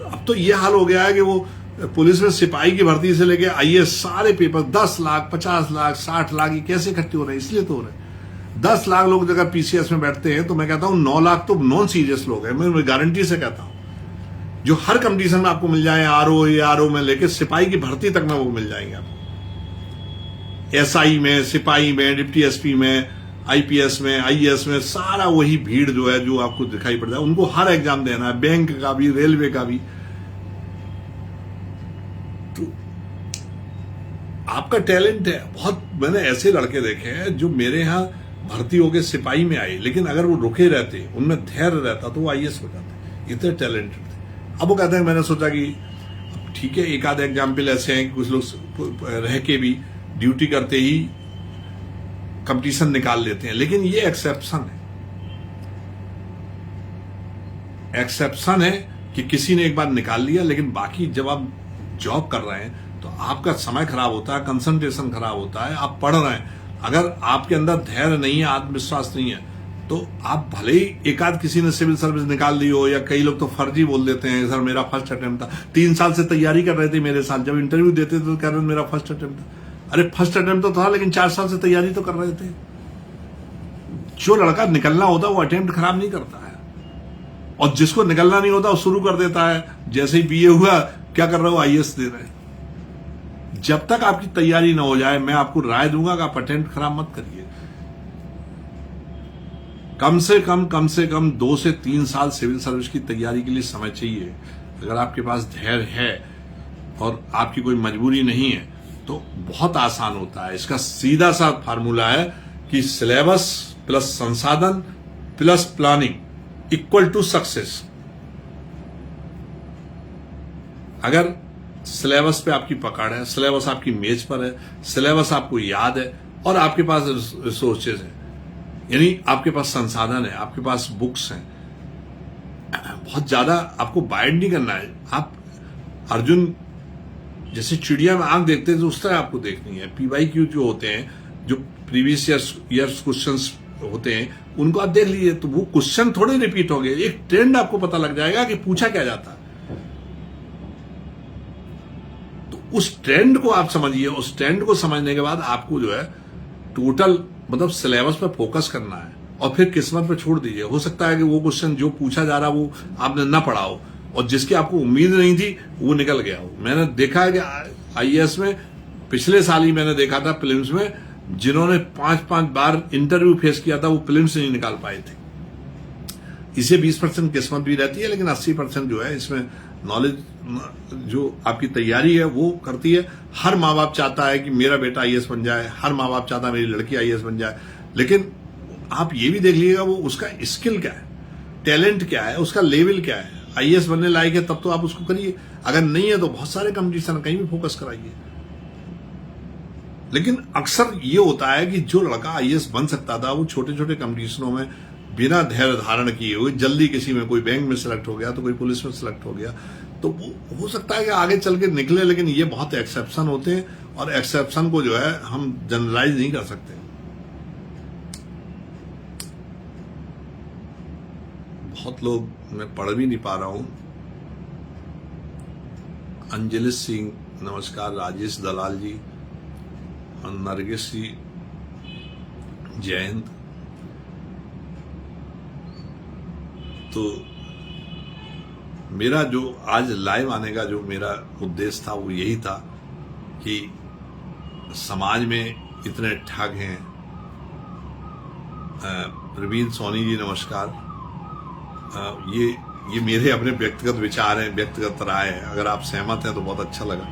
अब तो ये हाल हो गया है कि वो पुलिस में सिपाही की भर्ती से लेके आईएएस सारे पेपर 10 लाख 50 लाख 60 लाख ये कैसे इकट्ठे हो रहे हैं? इसलिए तो हो रहे हैं। 10 लाख लोग अगर पीसीएस में बैठते हैं तो मैं कहता हूं 9 लाख तो नॉन सीरियस लोग हैं। मैं गारंटी से कहता हूं, जो हर कंपटीशन में आपको मिल जाए, आरओ में लेके सिपाही की भर्ती तक में वो मिल जाएंगे आपको। एसआई में, सिपाही में, डिप्टी एसपी में, आईपीएस में, आईएएस में, सारा वही भीड़ जो है जो आपको दिखाई पड़ता है। उनको हर एग्जाम देना है, बैंक का भी, रेलवे का भी। तो आपका टैलेंट है बहुत। मैंने ऐसे लड़के देखे हैं जो मेरे यहां भर्ती होके सिपाही में आए, लेकिन अगर वो रुके रहते, उनमें धैर्य रहता तो वो आईएएस हो जाते। इतने टैलेंटेड थे। अब वो कहते हैं, मैंने सोचा कि ठीक है, एक आधे एग्जाम्पल ऐसे हैं कि कुछ लोग रह के भी ड्यूटी करते ही कंपटीशन निकाल लेते हैं, लेकिन ये एक्सेप्शन है। एक्सेप्शन है कि किसी ने एक बार निकाल लिया, लेकिन बाकी जब आप जॉब कर रहे हैं तो आपका समय खराब होता है, कंसंट्रेशन खराब होता है, आप पढ़ रहे हैं। अगर आपके अंदर धैर्य नहीं है, आत्मविश्वास नहीं है, तो आप भले ही एक आध किसी ने सिविल सर्विस निकाल दी हो, या कई लोग तो फर्जी बोल देते हैं, सर मेरा फर्स्ट अटेम्प्ट था, 3 साल से तैयारी कर रहे थे मेरे साथ, जब इंटरव्यू देते थे तो कह रहे थे मेरा फर्स्ट अटेम्प्ट था। अरे फर्स्ट अटेम्प्ट तो था, लेकिन 4 साल से तैयारी तो कर रहे थे। जो लड़का निकलना होता है वो अटेम्प्ट खराब नहीं करता है, और जिसको निकलना नहीं होता वो शुरू कर देता है। जैसे ही बीए हुआ, क्या कर रहे हो, आईएएस दे रहे हैं। जब तक आपकी तैयारी ना हो जाए, मैं आपको राय दूंगा कि आप अटेम्प्ट खराब मत करिए। कम से कम 2 से 3 साल सिविल सर्विस की तैयारी के लिए समय चाहिए। अगर आपके पास धैर्य है और आपकी कोई मजबूरी नहीं है तो बहुत आसान होता है। इसका सीधा सा फार्मूला है कि सिलेबस प्लस संसाधन plus planning equal to success. अगर सिलेबस पे आपकी पकड़ है, सिलेबस आपकी मेज पर है, सिलेबस आपको याद है और आपके पास रिसोर्सेज है, यानी आपके पास संसाधन है, आपके पास बुक्स हैं, बहुत ज्यादा आपको बाइंड नहीं करना है। आप अर्जुन जैसे चिड़िया में आंख देखते हैं तो उस तरह आपको देखनी है। पीवाईक्यू जो होते हैं, जो प्रीवियस ईयर्स क्वेश्चंस होते हैं, उनको आप देख लीजिए तो वो क्वेश्चन थोड़े रिपीट होंगे, एक ट्रेंड आपको पता लग जाएगा कि पूछा क्या जाता है। तो उस ट्रेंड को आप समझिए। उस ट्रेंड को समझने के बाद आपको जो है टोटल मतलब सिलेबस पर फोकस करना है और फिर किस्मत पे छोड़ दीजिए। हो सकता है कि वो क्वेश्चन जो पूछा जा रहा वो आपने ना पढ़ा हो और जिसकी आपको उम्मीद नहीं थी वो निकल गया हो। मैंने देखा है कि आईएएस में पिछले साल ही मैंने देखा था प्रीलिम्स में, जिन्होंने 5-5 बार इंटरव्यू फेस किया था वो प्रीलिम्स नहीं निकाल पाए थे। इसे 20% किस्मत भी रहती है, लेकिन 80% जो है इसमें नॉलेज, जो आपकी तैयारी है वो करती है। हर माँ बाप चाहता है कि मेरा बेटा आईएएस बन जाए, हर माँ बाप चाहता है मेरी लड़की आईएएस बन जाए, लेकिन आप ये भी देख लीजिएगा वो उसका स्किल क्या है, टैलेंट क्या है, उसका लेवल क्या है। आईएएस बनने लायक है तब तो आप उसको करिए, अगर नहीं है तो बहुत सारे कंपटीशन कहीं भी फोकस कराइए। लेकिन अक्सर ये होता है कि जो लड़का आईएएस बन सकता था वो छोटे छोटे कंपटीशनों में बिना धैर्य धारण किए हुए जल्दी किसी में, कोई बैंक में सिलेक्ट हो गया तो कोई पुलिस में सिलेक्ट हो गया, तो हो सकता है कि आगे चल के निकले, लेकिन ये बहुत एक्सेप्शन होते हैं और एक्सेप्शन को जो है हम जनरलाइज नहीं कर सकते। बहुत लोग, मैं पढ़ भी नहीं पा रहा हूं। अंजलि सिंह नमस्कार, राजेश दलाल जी और नरगिस जी जय हिंद। तो मेरा जो आज लाइव आने का जो मेरा उद्देश्य था वो यही था कि समाज में इतने ठग हैं। प्रवीण सोनी जी नमस्कार। ये मेरे अपने व्यक्तिगत विचार हैं, व्यक्तिगत राय है, अगर आप सहमत हैं तो बहुत अच्छा लगा।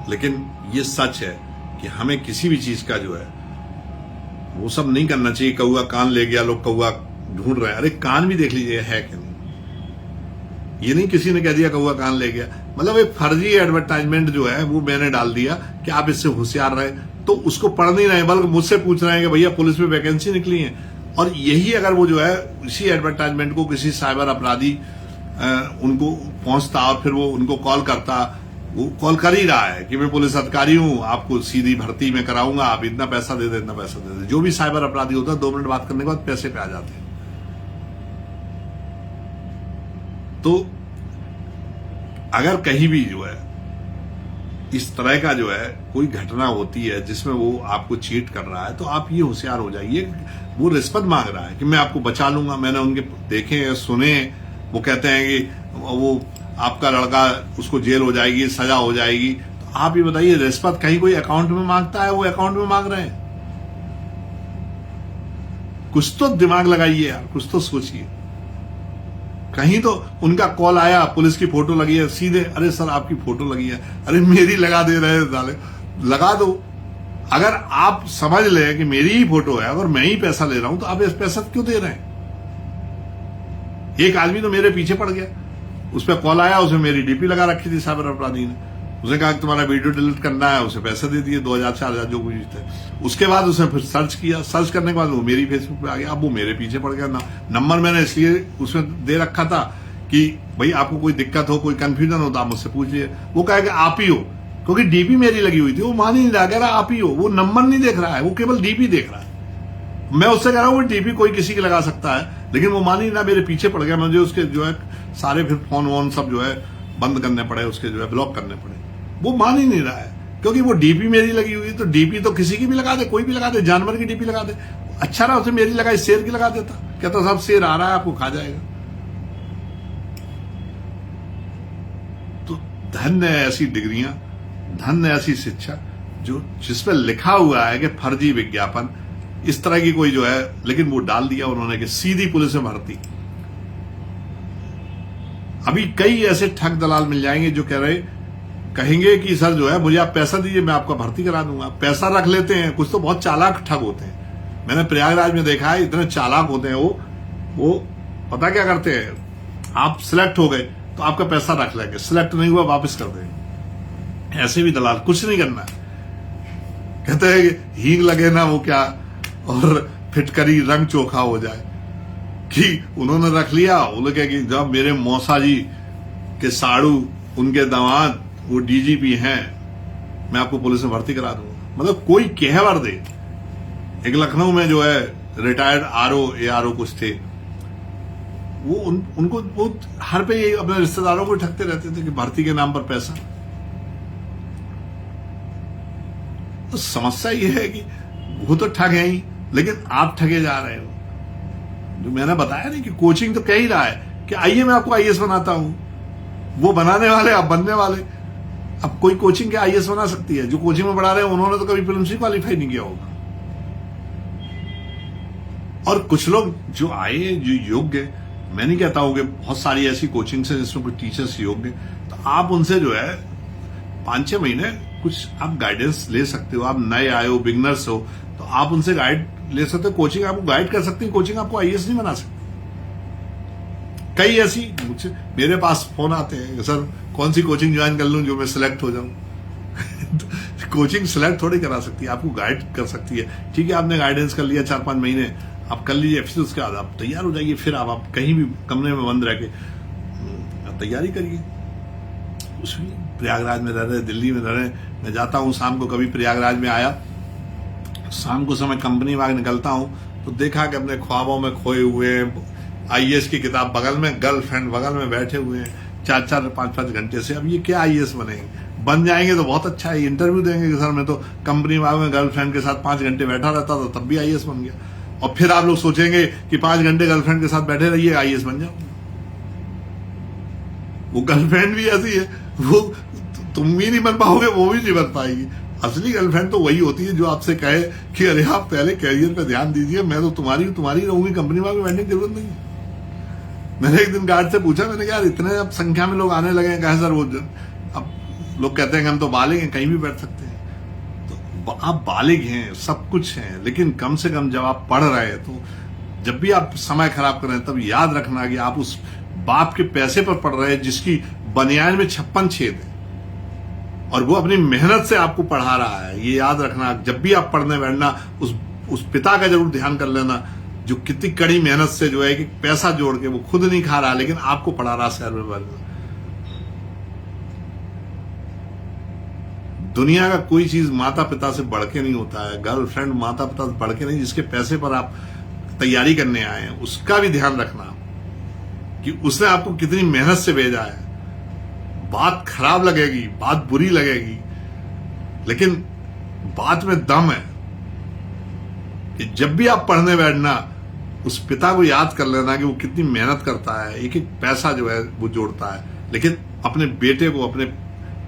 लेकिन ये सच है कि हमें किसी भी चीज का जो है वो सब नहीं करना चाहिए। कौआ कान ले गया, लोग कौआ ढूंढ रहे हैं, अरे कान भी देख लीजिए है कि नहीं। ये नहीं किसी ने कह दिया कौआ कान ले गया, मतलब एक फर्जी एडवर्टाइजमेंट जो है वो मैंने डाल दिया कि आप इससे होशियार रहे, तो उसको पढ़ नहीं रहे बल्कि मुझसे पूछ रहे हैं कि भैया पुलिस में वैकेंसी निकली है। और यही अगर वो जो है इसी एडवर्टाइजमेंट को किसी साइबर अपराधी उनको पहुंचता और फिर वो उनको कॉल करता, वो कॉल कर ही रहा है कि मैं पुलिस अधिकारी हूं, आपको सीधी भर्ती में कराऊंगा, आप इतना पैसा दे दे, इतना पैसा दे दे। जो भी साइबर अपराधी होता है 2 मिनट बात करने के बाद पैसे पे आ जाते हैं। तो अगर कहीं भी जो है इस तरह का जो है कोई घटना होती है जिसमें वो आपको चीट कर रहा है, तो आप ये होशियार हो जाइए। वो रिश्वत मांग रहा है कि मैं आपको बचा लूंगा। मैंने उनके देखे सुने, वो कहते हैं कि वो आपका लड़का, उसको जेल हो जाएगी, सजा हो जाएगी। तो आप ये बताइए, रिश्वत कहीं कोई अकाउंट में मांगता है? वो अकाउंट में मांग रहे हैं। कुछ तो दिमाग लगाइए यार, कुछ तो सोचिए। कहीं तो उनका कॉल आया, पुलिस की फोटो लगी है, सीधे अरे सर आपकी फोटो लगी है, अरे मेरी लगा दे रहे हैं साले, लगा दो। अगर आप समझ ले कि मेरी ही फोटो है, अगर मैं ही पैसा ले रहा हूं तो आप इस पैसा क्यों दे रहे हैं? एक आदमी तो मेरे पीछे पड़ गया, उस पर कॉल आया, उसने मेरी डीपी लगा रखी थी साइबर अपराधी ने। उसने कहा कि तुम्हारा वीडियो डिलीट करना है, उसे पैसे दे दिए 2000 4000 जो कुछ थे। उसके बाद उसने फिर सर्च किया, सर्च करने के बाद वो मेरी फेसबुक पे आ गया। अब वो मेरे पीछे पड़ गया। नंबर मैंने इसलिए उसमें दे रखा था कि भाई आपको कोई दिक्कत हो, कोई कंफ्यूजन हो तो आप मुझसे पूछिए। वो कहेगा आप ही हो, क्योंकि डीपी मेरी लगी हुई थी। वो मान ही नहीं रहा, कह रहा आप ही हो। वो नंबर नहीं देख रहा है, वो केवल डीपी देख रहा है। मैं उससे कह रहा हूँ डीपी कोई किसी की लगा सकता है, लेकिन वो मान ही ना, मेरे पीछे पड़ गया। मुझे उसके जो है सारे फिर फोन वोन सब जो है बंद करने पड़े, उसके जो है ब्लॉक करने पड़े। वो मान ही नहीं रहा है, क्योंकि वो डीपी मेरी लगी हुई। तो डीपी तो किसी की भी लगा दे, कोई भी लगा दे, जानवर की डीपी लगा दे। अच्छा रहा उसे मेरी लगाई, शेर की लगा देता, कहता साहब शेर आ रहा है आपको खा जाएगा। तो धन्य ऐसी डिग्रियां, धन्य ऐसी शिक्षा जो जिसपे लिखा हुआ है कि फर्जी विज्ञापन, इस तरह की कोई जो है, लेकिन वो डाल दिया उन्होंने कि सीधी पुलिस में भर्ती। अभी कई ऐसे ठग दलाल मिल जाएंगे जो कहेंगे कि सर जो है मुझे आप पैसा दीजिए, मैं आपका भर्ती करा दूंगा। पैसा रख लेते हैं। कुछ तो बहुत चालाक ठग होते हैं, मैंने प्रयागराज में देखा है, इतने चालाक होते हैं वो पता क्या करते हैं, आप सिलेक्ट हो गए तो आपका पैसा रख लेंगे, सिलेक्ट नहीं हुआ वापस कर देंगे। ऐसे भी दलाल, कुछ नहीं करना है, कहते हैं कि हींग लगे ना वो क्या, और फिटकरी रंग चोखा हो जाए, कि उन्होंने रख लिया। वो लोग कि जब मेरे मौसा जी के साड़ू, उनके दामाद वो डीजीपी हैं, मैं आपको पुलिस में भर्ती करा दूंगा। मतलब कोई कहवर दे। एक लखनऊ में जो है रिटायर्ड आरओ कुछ थे, वो उनको वो हर पे ये अपने रिश्तेदारों को ठगते रहते थे कि भर्ती के नाम पर पैसा। तो समस्या ये है कि वो तो ठग है ही, लेकिन आप ठगे जा रहे हो। जो मैंने बताया नहीं कि कोचिंग तो कह ही रहा है कि आइए मैं आपको आईएएस बनाता हूं। वो बनाने वाले, आप बनने वाले। अब कोई कोचिंग के आईएएस बना सकती है? जो कोचिंग में पढ़ा रहे हैं उन्होंने तो कभी फिल्म से क्वालिफाई नहीं किया होगा। और कुछ लोग जो आए, जो योग्य, मैं नहीं कहता हूं कि बहुत सारी ऐसी कोचिंग है जिसमें कुछ टीचर्स योग्य, तो आप उनसे जो है 5-6 महीने कुछ आप गाइडेंस ले सकते हो। आप नए आए हो, बिगनर्स हो, तो आप उनसे गाइड ले सकते हो। कोचिंग आपको गाइड कर सकती है, कोचिंग आपको आईएएस नहीं बना सकती। कई ऐसी मेरे पास फोन आते हैं, सर कौन सी कोचिंग ज्वाइन कर लूं जो मैं सिलेक्ट हो जाऊं। कोचिंग सिलेक्ट थोड़ी करा सकती है, आपको गाइड कर सकती है। ठीक है, आपने गाइडेंस कर लिया 4-5 महीने, आप कर लीजिए फिर उसके बाद आप तैयार हो जाइए, फिर आप कहीं भी कमरे में बंद रह के तैयारी करिए। उसमें प्रयागराज में रह रहे, दिल्ली में रह रहे, मैं जाता हूँ शाम को, कभी प्रयागराज में आया, शाम को समय कंपनी वाग निकलता हूँ तो देखा कि अपने ख्वाबों में खोए हुए आईएएस की किताब बगल में, गर्लफ्रेंड बगल में बैठे हुए हैं 4-4, 5-5 घंटे से। अब ये क्या आईएएस बनेंगे? बन जाएंगे तो बहुत अच्छा है, इंटरव्यू देंगे कि सर मैं तो कंपनी वाग में गर्लफ्रेंड के साथ 5 घंटे बैठा रहता था, तब भी आईएएस बन गया। और फिर आप लोग सोचेंगे कि 5 घंटे गर्लफ्रेंड के साथ बैठे रहिए, आईएएस बन जाओ। वो गर्लफ्रेंड भी ऐसी है, वो तुम भी नहीं बन पाओगे, वो भी नहीं बन पाएगी। असली गर्लफ्रेंड तो वही होती है जो आपसे कहे कि अरे आप पहले कैरियर पे ध्यान दीजिए, मैं तो तुम्हारी रहूंगी, कंपनी में बैठने की जरूरत नहीं है। मैंने एक दिन गार्ड से पूछा, मैंने कहा यार इतने अब संख्या में लोग आने लगे हैं, कहा सर वो अब लोग कहते हैं कि हम तो बालिग हैं, कहीं भी बैठ सकते हैं। तो आप बालिग हैं, सब कुछ हैं, लेकिन कम से कम जब आप पढ़ रहे हैं तो जब भी आप समय खराब कर रहे हैं तब याद रखना कि आप उस बाप के पैसे पर पढ़ रहे हैं जिसकी बनियान में 56 छेद है और वो अपनी मेहनत से आपको पढ़ा रहा है। ये याद रखना, जब भी आप पढ़ने बैठना उस पिता का जरूर ध्यान कर लेना जो कितनी कड़ी मेहनत से जो है कि पैसा जोड़ के वो खुद नहीं खा रहा लेकिन आपको पढ़ा रहा शहर में। दुनिया का कोई चीज माता पिता से बढ़ के नहीं होता है, गर्लफ्रेंड माता पिता से बढ़ के नहीं, जिसके पैसे पर आप तैयारी करने आए हैं उसका भी ध्यान रखना कि उसने आपको कितनी मेहनत से भेजा है। बात खराब लगेगी, बात बुरी लगेगी, लेकिन बात में दम है कि जब भी आप पढ़ने बैठना उस पिता को याद कर लेना कि वो कितनी मेहनत करता है, एक एक पैसा जो है वो जोड़ता है, लेकिन अपने बेटे को, अपने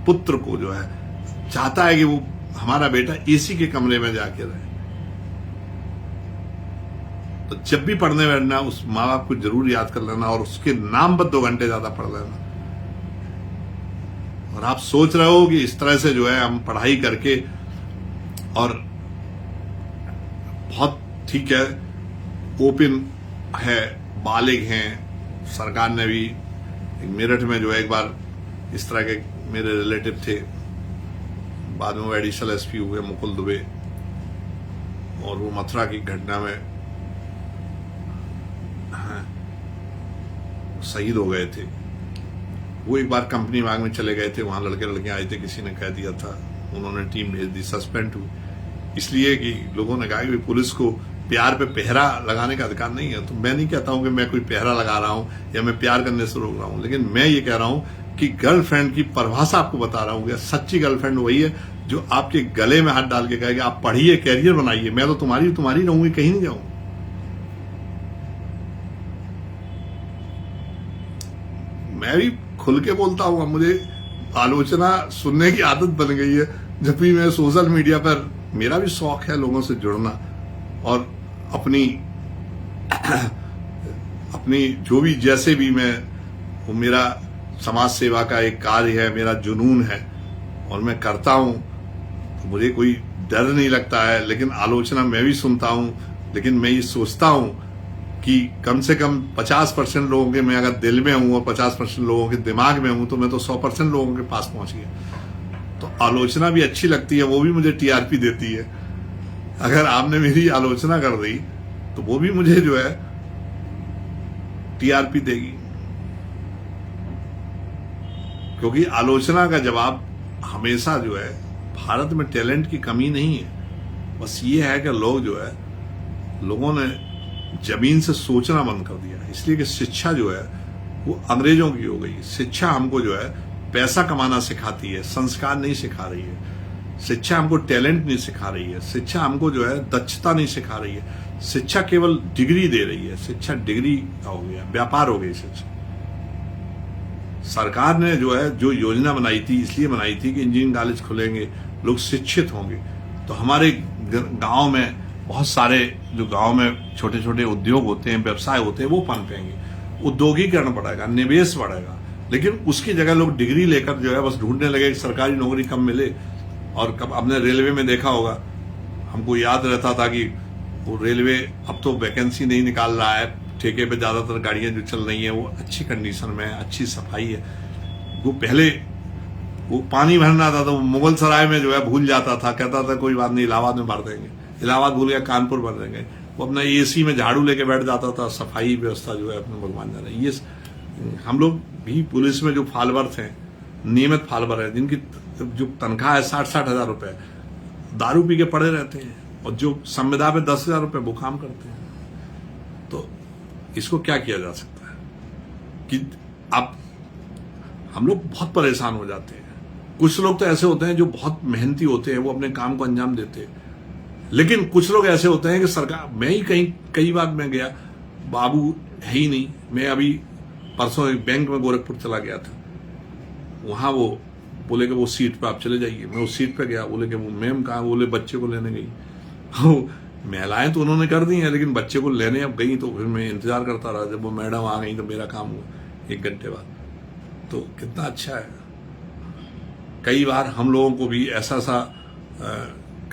पुत्र को जो है चाहता है कि वो हमारा बेटा एसी के कमरे में जाके रहे। तो जब भी पढ़ने बैठना उस माँ बाप को जरूर याद कर लेना और उसके नाम पर 2 घंटे ज्यादा पढ़ लेना। और आप सोच रहे हो कि इस तरह से जो है हम पढ़ाई करके, और बहुत ठीक है, ओपन है, बालिग हैं, सरकार ने भी मेरठ में जो है एक बार इस तरह के मेरे रिलेटिव थे, बाद में वो एडिशनल एसपी हुए मुकुल दुबे, और वो मथुरा की घटना में शहीद हो गए थे। वो एक बार कंपनी बाग में चले गए थे, वहां लड़के लड़कियां आए थे, किसी ने कह दिया था, उन्होंने टीम भेज दी, सस्पेंड हुई, इसलिए कि लोगों ने कहा कि पुलिस को प्यार पे पहरा लगाने का अधिकार नहीं है। तो मैं नहीं कहता हूं कि मैं कोई पहरा लगा रहा हूं या मैं प्यार करने से रोक रहा हूं, लेकिन मैं ये कह रहा हूं कि गर्लफ्रेंड की परिभाषा आपको बता रहा हूं। सच्ची गर्लफ्रेंड वही है जो आपके गले में हाथ डाल के कहेगी आप पढ़िए, कैरियर बनाइए, मैं तो तुम्हारी रहूंगी, कहीं नहीं जाऊंगी। मैं भी खुल के बोलता हूं, मुझे आलोचना सुनने की आदत बन गई है। जब भी मैं सोशल मीडिया पर, मेरा भी शौक है लोगों से जुड़ना और अपनी जो भी जैसे भी मैं, वो मेरा समाज सेवा का एक कार्य है, मेरा जुनून है और मैं करता हूं, तो मुझे कोई डर नहीं लगता है। लेकिन आलोचना मैं भी सुनता हूं, लेकिन मैं ये सोचता हूं कि कम से कम 50% लोगों के मैं अगर दिल में हूं और 50% लोगों के दिमाग में हूं तो मैं तो 100% लोगों के पास पहुंच गया। तो आलोचना भी अच्छी लगती है, वो भी मुझे टीआरपी देती है। अगर आपने मेरी आलोचना कर दी तो वो भी मुझे जो है टीआरपी देगी, क्योंकि आलोचना का जवाब हमेशा जो है, भारत में टैलेंट की कमी नहीं है, बस ये है कि लोग जो है, लोगों ने जमीन से सोचना बंद कर दिया, इसलिए कि शिक्षा जो है वो अंग्रेजों की हो गई। शिक्षा हमको जो है पैसा कमाना सिखाती है, संस्कार नहीं सिखा रही है। शिक्षा हमको टैलेंट नहीं सिखा रही है, शिक्षा हमको जो है दक्षता नहीं सिखा रही है। शिक्षा केवल डिग्री दे रही है, शिक्षा डिग्री का हो गया, व्यापार हो गई शिक्षा। सरकार ने जो है जो योजना बनाई थी, इसलिए बनाई थी कि इंजीनियरिंग कॉलेज खुलेंगे, लोग शिक्षित होंगे, तो हमारे गांव में बहुत सारे जो गांव में छोटे छोटे उद्योग होते हैं, व्यवसाय होते हैं, वो पनपेंगे, उद्योगीकरण बढ़ेगा, निवेश बढ़ेगा। लेकिन उसकी जगह लोग डिग्री लेकर जो है बस ढूंढने लगे कि सरकारी नौकरी कब मिले। और कब आपने रेलवे में देखा होगा, हमको याद रहता था कि वो रेलवे अब तो वैकेंसी नहीं निकाल रहा है, ठेके पे ज्यादातर गाड़ियां जो चल रही हैं वो अच्छी कंडीशन में है, अच्छी सफाई है। वो पहले वो पानी भरना था तो मुगल सराय में जो है भूल जाता था, कहता था कोई बात नहीं, इलाहाबाद में भर देंगे, इलाहाबाद भूल गया, कानपुर भर देंगे। वो अपना एसी में झाड़ू लेके बैठ जाता था, सफाई व्यवस्था जो है अपने भगवान जाने। ये हम लोग भी पुलिस में जो फालवर थे, नियमित फालवर है, जिनकी जो तनख्वाह है 60-60 हजार रुपए, दारू पी के पड़े रहते हैं, और जो संविदा पे 10,000 रुपए वो काम करते हैं। तो इसको क्या किया जा सकता है कि आप हम लोग बहुत परेशान हो जाते हैं। कुछ लोग तो ऐसे होते हैं जो बहुत मेहनती होते हैं, वो अपने काम को अंजाम देते हैं, लेकिन कुछ लोग ऐसे होते हैं कि सरकार, मैं ही कई बार मैं गया, बाबू है ही नहीं। मैं अभी परसों एक बैंक में गोरखपुर चला गया था, वहां वो बोले कि वो सीट पे आप चले जाइए। मैं उस सीट पे गया, बोले कि वो मैम कहाँ, बोले बच्चे को लेने गई। महिलाएं तो उन्होंने कर दी हैं, लेकिन बच्चे को लेने अब गई, तो फिर मैं इंतजार करता रहा। जब वो मैडम आ गई तो मेरा काम हुआ 1 घंटे बाद। तो कितना अच्छा है। कई बार हम लोगों को भी ऐसा सा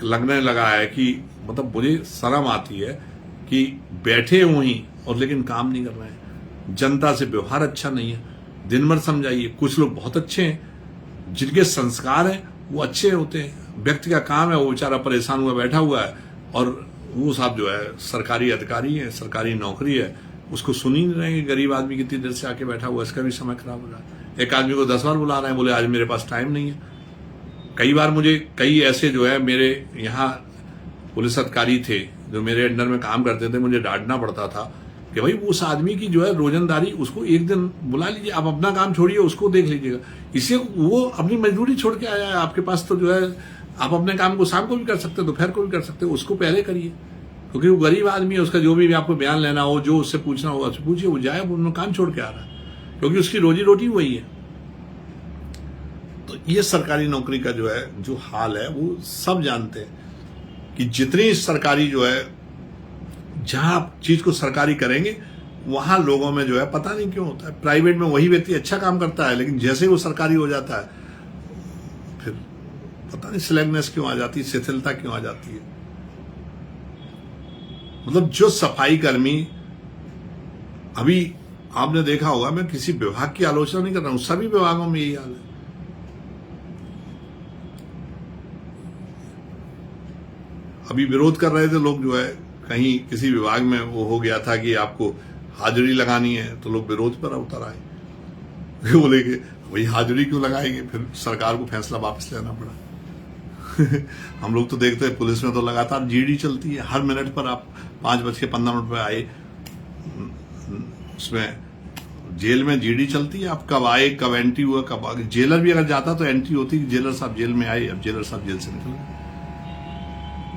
लगने लगा है कि मतलब मुझे शर्म आती है कि बैठे हुए ही और लेकिन काम नहीं कर रहे हैं, जनता से व्यवहार अच्छा नहीं है, दिन भर समझाइए। कुछ लोग बहुत अच्छे हैं, जिनके संस्कार हैं वो अच्छे होते हैं। व्यक्ति का काम है, वो बेचारा परेशान हुआ बैठा हुआ है, और वो साहब जो है सरकारी अधिकारी है, सरकारी नौकरी है, उसको सुन ही नहीं रहे। गरीब आदमी कितनी देर से आके बैठा हुआ, इसका भी समय खराब हो रहा है। एक आदमी को 10 बार बुला रहे हैं, बोले आज मेरे पास टाइम नहीं है। कई बार मुझे कई ऐसे जो है मेरे यहाँ पुलिस अधिकारी थे जो मेरे अंडर में काम करते थे, मुझे डांटना पड़ता था कि भाई उस आदमी की जो है रोजंदारी, उसको एक दिन बुला लीजिए, आप अपना काम छोड़िए, उसको देख लीजिएगा। इससे वो अपनी मजदूरी छोड़ के आया है आपके पास, तो जो है आप अपने काम को शाम को भी कर सकते हो, दोपहर को भी कर सकते हो, उसको पहले करिए, क्योंकि वो गरीब आदमी है। उसका जो भी आपको बयान लेना हो, जो उससे पूछना होगा उससे पूछिए, वो जाए, वो अपना काम छोड़ के आ रहा है, क्योंकि उसकी रोजी रोटी वही है। तो ये सरकारी नौकरी का जो है जो हाल है, वो सब जानते हैं कि जितनी सरकारी जो है, जहां चीज को सरकारी करेंगे वहां लोगों में जो है पता नहीं क्यों होता है, प्राइवेट में वही व्यक्ति अच्छा काम करता है, लेकिन जैसे ही वो सरकारी हो जाता है फिर पता नहीं स्लैगनेस क्यों आ जाती है, शिथिलता क्यों आ जाती है। मतलब जो सफाई कर्मी, अभी आपने देखा होगा, मैं किसी विभाग की आलोचना नहीं कर रहा हूं, सभी विभागों में यही हाल है। अभी विरोध कर रहे थे लोग जो है, कहीं किसी विभाग में वो हो गया था कि आपको हाजिरी लगानी है, तो लोग विरोध पर उतर आए। बोले कि वही हाजिरी क्यों लगाएंगे, फिर सरकार को फैसला वापस लेना पड़ा। हम लोग तो देखते हैं पुलिस में तो लगातार जीडी चलती है, हर मिनट पर आप 5:15 पे आए, उसमें जेल में जीडी चलती है, आप कब आए, कब एंट्री हुआ, कब आगे। जेलर भी अगर जाता तो एंट्री होती कि जेलर साहब जेल में आए, अब जेलर साहब जेल से निकल गए।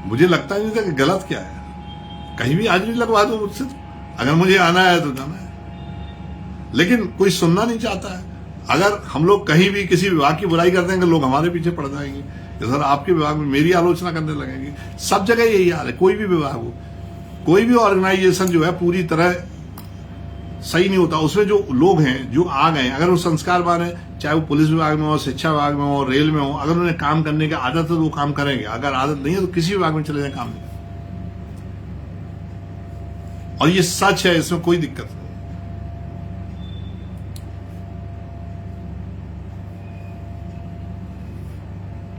मुझे लगता नहीं था कि गलत क्या है, कहीं भी हाजिरी लगवा दो मुझसे, अगर मुझे आना है तो जाना है, लेकिन कोई सुनना नहीं चाहता है। अगर हम लोग कहीं भी किसी विभाग की बुराई करते हैं, लोग हमारे पीछे पड़ जाएंगे, सर आपके विभाग में मेरी आलोचना करने लगेंगे। सब जगह यही हाल है, कोई भी विभाग हो, कोई भी ऑर्गेनाइजेशन जो है पूरी तरह सही नहीं होता। उसमें जो लोग हैं जो आ गए, अगर वो संस्कारवान है, चाहे वो पुलिस विभाग में हो, शिक्षा विभाग में हो, रेल में हो, अगर उन्हें काम करने की आदत है तो वो काम करेंगे, अगर आदत नहीं है तो किसी विभाग में चले जाए, काम नहीं। और ये सच है, इसमें कोई दिक्कत नहीं।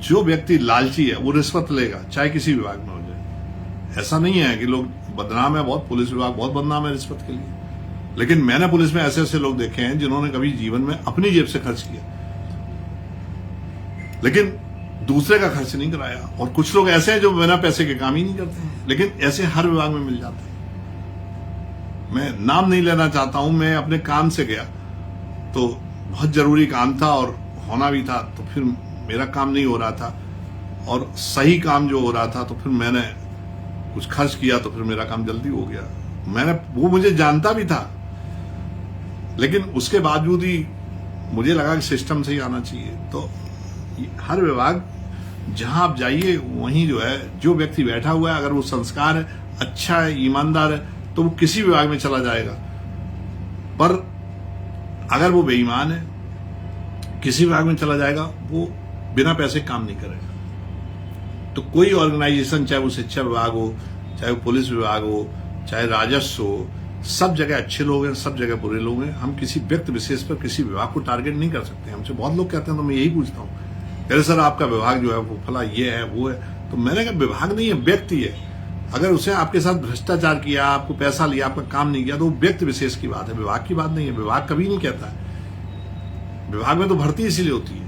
जो व्यक्ति लालची है वो रिश्वत लेगा, चाहे किसी विभाग में हो जाए। ऐसा नहीं है कि लोग बदनाम है बहुत, पुलिस विभाग बहुत बदनाम है रिश्वत के लिए, लेकिन मैंने पुलिस में ऐसे ऐसे लोग देखे हैं जिन्होंने कभी जीवन में अपनी जेब से खर्च किया, लेकिन दूसरे का खर्च नहीं कराया। और कुछ लोग ऐसे हैं जो बिना पैसे के काम ही नहीं करते हैं, लेकिन ऐसे हर विभाग में मिल जाते हैं। मैं नाम नहीं लेना चाहता हूं, मैं अपने काम से गया तो बहुत जरूरी काम था और होना भी था, तो फिर मेरा काम नहीं हो रहा था और सही काम जो हो रहा था, तो फिर मैंने कुछ खर्च किया, तो फिर मेरा काम जल्दी हो गया। वो मुझे जानता भी था, लेकिन उसके बावजूद ही मुझे लगा कि सिस्टम से ही आना चाहिए। तो हर विभाग जहां आप जाइए वहीं जो है, जो व्यक्ति बैठा हुआ है, अगर वो संस्कार है, अच्छा है, ईमानदार है, तो वो किसी विभाग में चला जाएगा। पर अगर वो बेईमान है, किसी विभाग में चला जाएगा, वो बिना पैसे काम नहीं करेगा। तो कोई ऑर्गेनाइजेशन, चाहे वो शिक्षा विभाग हो, चाहे वो पुलिस विभाग हो, चाहे राजस्व हो, सब जगह अच्छे लोग हैं, सब जगह बुरे लोग हैं। हम किसी व्यक्ति विशेष पर, किसी विभाग को टारगेट नहीं कर सकते। हमसे बहुत लोग कहते हैं, तो मैं यही पूछता हूँ, अरे सर आपका विभाग जो है वो फला ये है वो है, तो मैंने कहा विभाग नहीं है, व्यक्ति है। अगर उसने आपके साथ भ्रष्टाचार किया, आपको पैसा लिया, आपका काम नहीं किया, तो वो व्यक्ति विशेष की बात है, विभाग की बात नहीं है। विभाग कभी नहीं कहता है, विभाग में तो भर्ती इसीलिए होती है।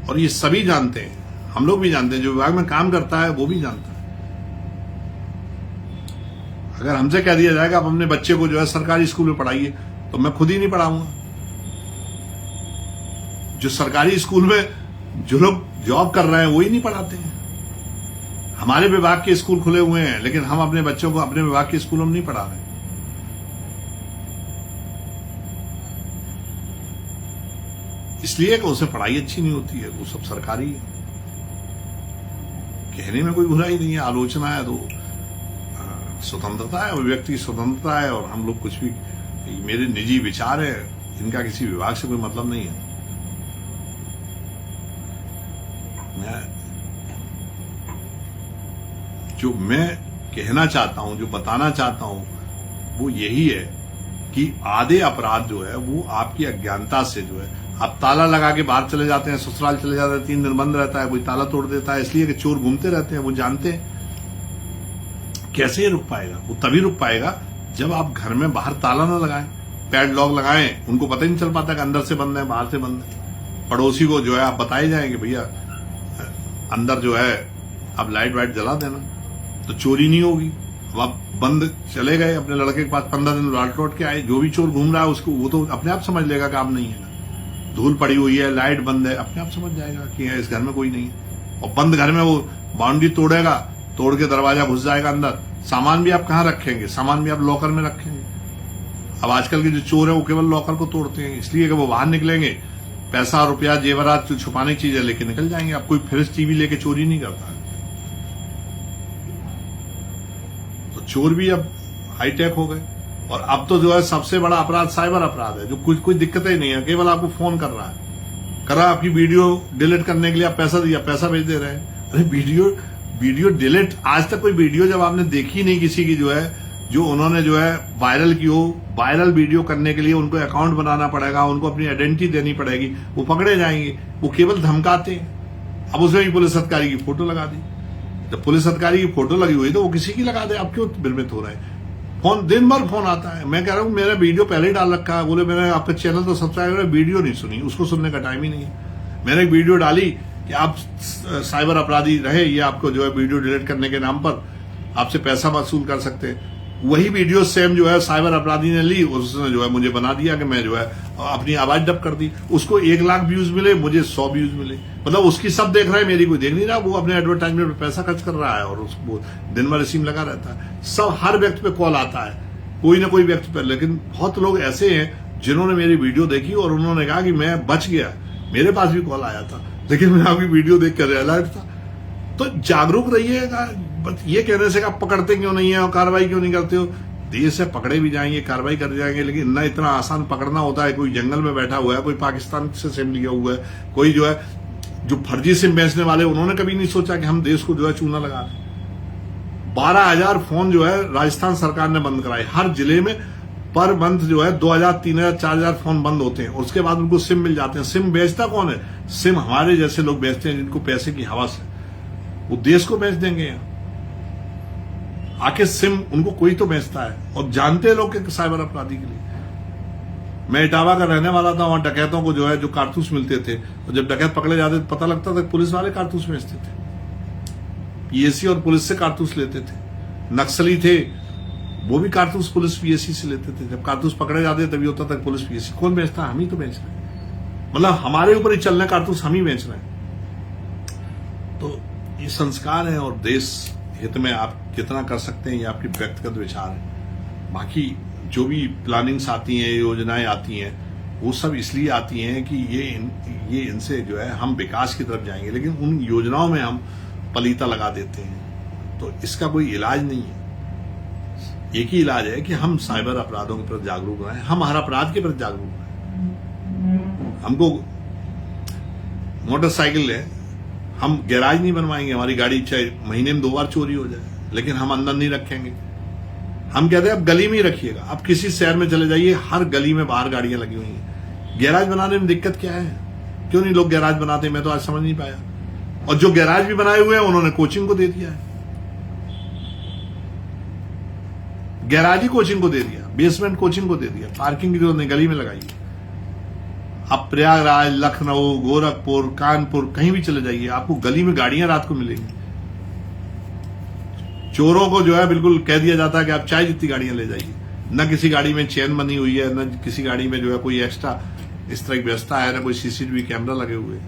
और ये सभी जानते हैं, हम लोग भी जानते हैं, जो विभाग में काम करता है वो भी जानता है। अगर हमसे कह दिया जाएगा आप अपने बच्चे को जो है सरकारी स्कूल में पढ़ाइए, तो मैं खुद ही नहीं पढ़ाऊंगा। जो सरकारी स्कूल में जो लोग जॉब कर रहे हैं वो ही नहीं पढ़ाते हैं। हमारे विभाग के स्कूल खुले हुए हैं, लेकिन हम अपने बच्चों को अपने विभाग के स्कूलों में नहीं पढ़ा रहे। इसलिए कि उसे पढ़ाई अच्छी नहीं होती है, वो सब सरकारी है। कहने में कोई बुराई नहीं है, आलोचना है तो स्वतंत्रता है, अभिव्यक्ति स्वतंत्रता है। और हम लोग कुछ भी, मेरे निजी विचार है, इनका किसी विभाग से कोई मतलब नहीं है। जो मैं कहना चाहता हूं, जो बताना चाहता हूं, वो यही है कि आधे अपराध जो है वो आपकी अज्ञानता से जो है, आप ताला लगा के बाहर चले जाते हैं, ससुराल चले जाते हैं, 3 दिन बंद रहता है, कोई ताला तोड़ देता है, इसलिए कि चोर घूमते रहते हैं, वो जानते हैं। कैसे ये रुक पाएगा? वो तभी रुक पाएगा जब आप घर में बाहर ताला ना लगाएं, पैडलॉक लगाएं। उनको पता ही नहीं चल पाता कि अंदर से बंद है, बाहर से बंद है। पड़ोसी को जो है आप बताए जाएंगे, भैया अंदर जो है आप लाइट वाइट जला देना, तो चोरी नहीं होगी। अब आप बंद चले गए अपने लड़के के पास, 15 दिन लौट के आए, जो भी चोर घूम रहा है उसको, वो तो अपने आप समझ लेगा काम नहीं है, धूल पड़ी हुई है, लाइट बंद है, अपने आप समझ जाएगा कि इस घर में कोई नहीं है। और बंद घर में वो बाउंड्री तोड़ेगा, तोड़ के दरवाजा घुस जाएगा अंदर। सामान भी आप कहाँ रखेंगे? सामान भी आप लॉकर में रखेंगे। अब आजकल के जो चोर है वो केवल लॉकर को तोड़ते हैं, इसलिए कि वो बाहर निकलेंगे, पैसा रुपया जेवरात छुपाने की चीजें लेके निकल जाएंगे। अब कोई फ्रिज टीवी लेके चोरी नहीं करता। तो चोर भी अब हाईटेक हो गए। और अब तो जो है सबसे बड़ा अपराध साइबर अपराध है, जो कोई दिक्कत ही नहीं है, केवल आपको फोन कर रहा है, आपकी वीडियो डिलीट करने के लिए आप पैसा दिया, पैसा भेज दे रहे हैं। अरे वीडियो डिलीट, आज तक कोई वीडियो जब आपने देखी नहीं किसी की, जो है जो उन्होंने जो है वायरल की हो, वायरल वीडियो करने के लिए उनको अकाउंट बनाना पड़ेगा, उनको अपनी आइडेंटिटी देनी पड़ेगी, वो पकड़े जाएंगे। वो केवल धमकाते हैं। अब उसमें भी पुलिस अधिकारी की फोटो लगा दी। जब पुलिस अधिकारी की फोटो लगी हुई तो वो किसी की लगा दे, आप क्यों भ्रमित हो रहे हैं? फोन दिन भर फोन आता है। मैं कह रहा हूं मेरा वीडियो पहले ही डाल रखा है। बोले मैंने आपका चैनल तो सब्सक्राइब है, वीडियो नहीं सुनी, उसको सुनने का टाइम ही नहीं है। मैंने एक वीडियो डाली कि आप साइबर अपराधी रहे, ये आपको जो है वीडियो डिलीट करने के नाम पर आपसे पैसा वसूल कर सकते हैं। वही वीडियो सेम जो है साइबर अपराधी ने ली, उसने जो है मुझे बना दिया कि मैं जो है अपनी आवाज डब कर दी। उसको 1 लाख व्यूज मिले, मुझे 100 व्यूज मिले। मतलब उसकी सब देख रहा है, मेरी कोई देख नहीं रहा। वो अपने एडवर्टाइजमेंट पे पैसा खर्च कर रहा है और उसको दिन भर सिम लगा रहता है। सब हर व्यक्ति पे कॉल आता है, कोई ना कोई व्यक्ति पे। लेकिन बहुत लोग ऐसे हैं जिन्होंने मेरी वीडियो देखी और उन्होंने कहा कि मैं बच गया, मेरे पास भी कॉल आया था, लेकिन मैं आपकी वीडियो देख कर अलर्ट था। तो जागरूक रहिएगा। ये कहने से आप पकड़ते क्यों नहीं है और कार्रवाई क्यों नहीं करते हो? देश से पकड़े भी जाएंगे, कार्रवाई कर जाएंगे, लेकिन ना इतना आसान पकड़ना होता है। कोई जंगल में बैठा हुआ है, कोई पाकिस्तान से सिम लिया हुआ है, कोई जो है जो फर्जी सिम बेचने वाले, उन्होंने कभी नहीं सोचा कि हम देश को जो है चूना लगा दें। 12,000 फोन जो है राजस्थान सरकार ने बंद कराए। हर जिले में पर मंथ जो है 2,000, 3,000, 4,000 फोन बंद होते हैं। उसके बाद उनको सिम मिल जाते हैं। सिम बेचता कौन है? सिम हमारे जैसे लोग बेचते हैं, जिनको पैसे की हवस है। वो देश को बेच देंगे यहाँ आके सिम, उनको कोई तो बेचता है। और जानते हैं लोग कि साइबर अपराधी के लिए। मैं इटावा का रहने वाला था, वहां डकैतों को जो है जो कारतूस मिलते थे, और जब डकैत पकड़े जाते थे पता लगता था पुलिस वाले कारतूस बेचते थे। पीएसी और पुलिस से कारतूस लेते थे। नक्सली थे वो भी कारतूस पुलिस पीएसी से लेते थे। जब कारतूस पकड़े जाते तभी होता था पुलिस पीएसी। कौन बेचता? हम ही तो बेच रहे हैं। मतलब हमारे ऊपर ही चल रहे कारतूस, हम ही बेच रहे हैं। तो ये संस्कार है, और देश हित में आप कितना कर सकते हैं ये आपकी व्यक्तिगत विचार है। बाकी जो भी प्लानिंग्स आती हैं, योजनाएं आती हैं, वो सब इसलिए आती हैं कि ये इनसे जो है हम विकास की तरफ जाएंगे, लेकिन उन योजनाओं में हम पलीता लगा देते हैं। तो इसका कोई इलाज नहीं है। एक ही इलाज है कि हम साइबर अपराधों के प्रति जागरूक रहें, हम हर अपराध के प्रति जागरूक रहें। हमको मोटरसाइकिल है, हम गैराज नहीं बनवाएंगे, हमारी गाड़ी चाहे महीने में 2 बार चोरी हो जाए, लेकिन हम अंदर नहीं रखेंगे। हम कहते हैं आप गली में ही रखिएगा। आप किसी शहर में चले जाइए, हर गली में बाहर गाड़ियां लगी हुई हैं। गैराज बनाने में दिक्कत क्या है? क्यों नहीं लोग गैराज बनाते? मैं तो आज समझ नहीं पाया। और जो गैराज भी बनाए हुए हैं उन्होंने कोचिंग को दे दिया है, गैराज ही कोचिंग को दे दिया, बेसमेंट कोचिंग को दे दिया, पार्किंग की जरूरत नहीं, गली में लगाई है। आप प्रयागराज, लखनऊ, गोरखपुर, कानपुर कहीं भी चले जाइए, आपको गली में गाड़ियां रात को मिलेंगी। चोरों को जो है बिल्कुल कह दिया जाता है कि आप चाहे जितनी गाड़ियां ले जाइए, न किसी गाड़ी में चेन बनी हुई है, न किसी गाड़ी में जो है कोई एक्स्ट्रा इस तरह की व्यवस्था है, न कोई सीसीटीवी कैमरा लगे हुए,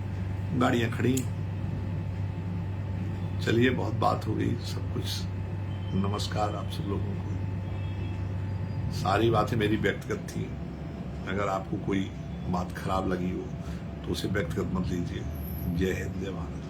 गाड़ियां खड़ी। चलिए, बहुत बात हो गई, सब कुछ। नमस्कार आप सब लोगों को। सारी बातें मेरी व्यक्तिगत थी, अगर आपको कोई बात खराब लगी हो तो उसे व्यक्तिगत मत लीजिए। जय हिंद, जय भारत।